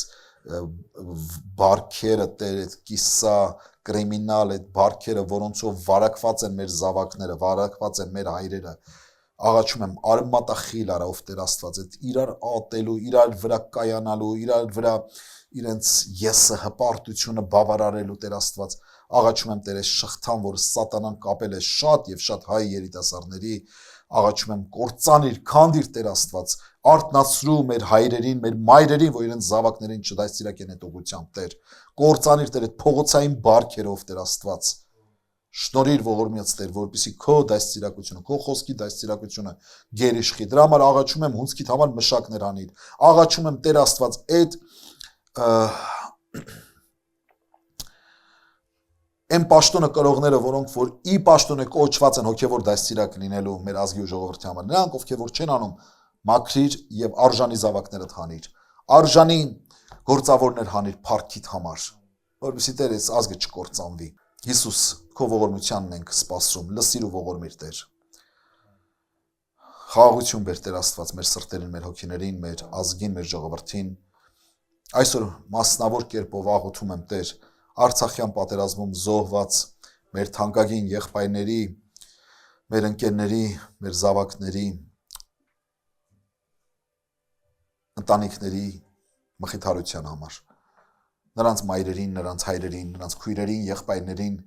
բարքերը Տեր, այդ կիսա, կրիմինալ, այդ բարքերը, որոնցով վարակված են մեր զավակները, վարակված են մեր հայրերը, աղաչում եմ արմատախիլ արա ով Տեր Աստված, այդ իրար ատելու, իրար վրա կայանալու, իրար վրա իրենց եսը հպարտությունը բավարարելու Տեր Աստված, աղաչում եմ Տեր այս շղթան, որ սատանան կապել է շատ եւ շատ հայ երիտասարդների, աղաչում եմ կործանիր, քանդիր Տեր Աստված, արթնացրու մեր հայրերին, մեր մայրերին, որ իրենց զավակներին չդաստիարակեն այդ ուղղությամբ, Տեր, կործանիր Տեր այդ փողոցային բարքերով, Տեր Աստված, շնորհիր ողորմած Տեր, որպեսզի քո դաստիարակությունը, քո խոսքի դաստիարակությունը գերիշխի, դրա համար աղաչում եմ հունցքիդ համար մշակներ անիր, աղաչում եմ Տեր Աստված, այդ Այն պաշտոնը կրողները, որոնք որ ի պաշտոնը կոչված են հոգևոր դաստիարակ լինելու մեր ազգի ու ժողովրդի համար, նրանք ովքեր որ չեն անում, մաքրիր եւ արժանի զավակներդ հանիր, արժանի գործավորներ հանիր փառքիդ համար, որովհետեւ Տեր այս ազգը չկործանվի։ Հիսուս, քո ողորմությանն ենք սպասում, լսիր ու ողորմիր Տեր։ Խաղաղություն բեր Տեր Աստված մեր սրտերին, մեր հոգիներին, մեր ազգին, մեր ժողովրդին։ Այսօր մասնավոր կերպով աղոթում եմ Տեր Արցախյան պատերազմում զոհված մեր թանկագին եղբայրների, մեր ընկերների, մեր զավակների, ընտանիքների մխիթարության համար, նրանց մայրերին, նրանց հայրերին, նրանց քույրերին, եղբայրներին,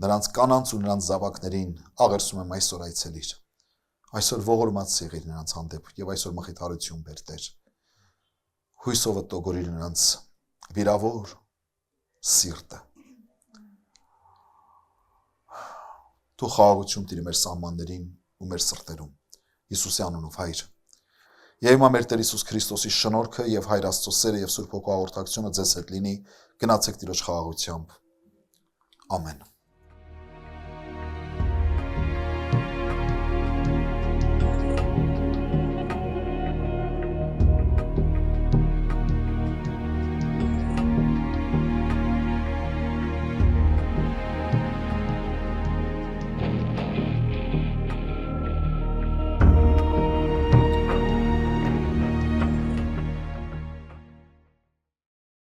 նրանց կանանց ու նրանց զավակներին աղերսում եմ այսօր այցելիր, այսօր ողորմած եղիր նրանց հանդեպ և այսօր մխիթարություն բեր Տեր, հույսովը տոգորիր նրանց վիրավոր սիրտը, Դու խաղաղություն տիրի մեր սահմաններին ու մեր սրտերում, Հիսուսի անունով Հայր։ Եվ հիմա մեր Տեր Հիսուս Քրիստոսի շնորհքը եւ Հայր Աստծո սերը եւ Սուրբ Հոգու հաղորդակցությունը ձեզ հետ լինի, գնացեք Տիրոջ խաղաղությամբ։ Ամեն։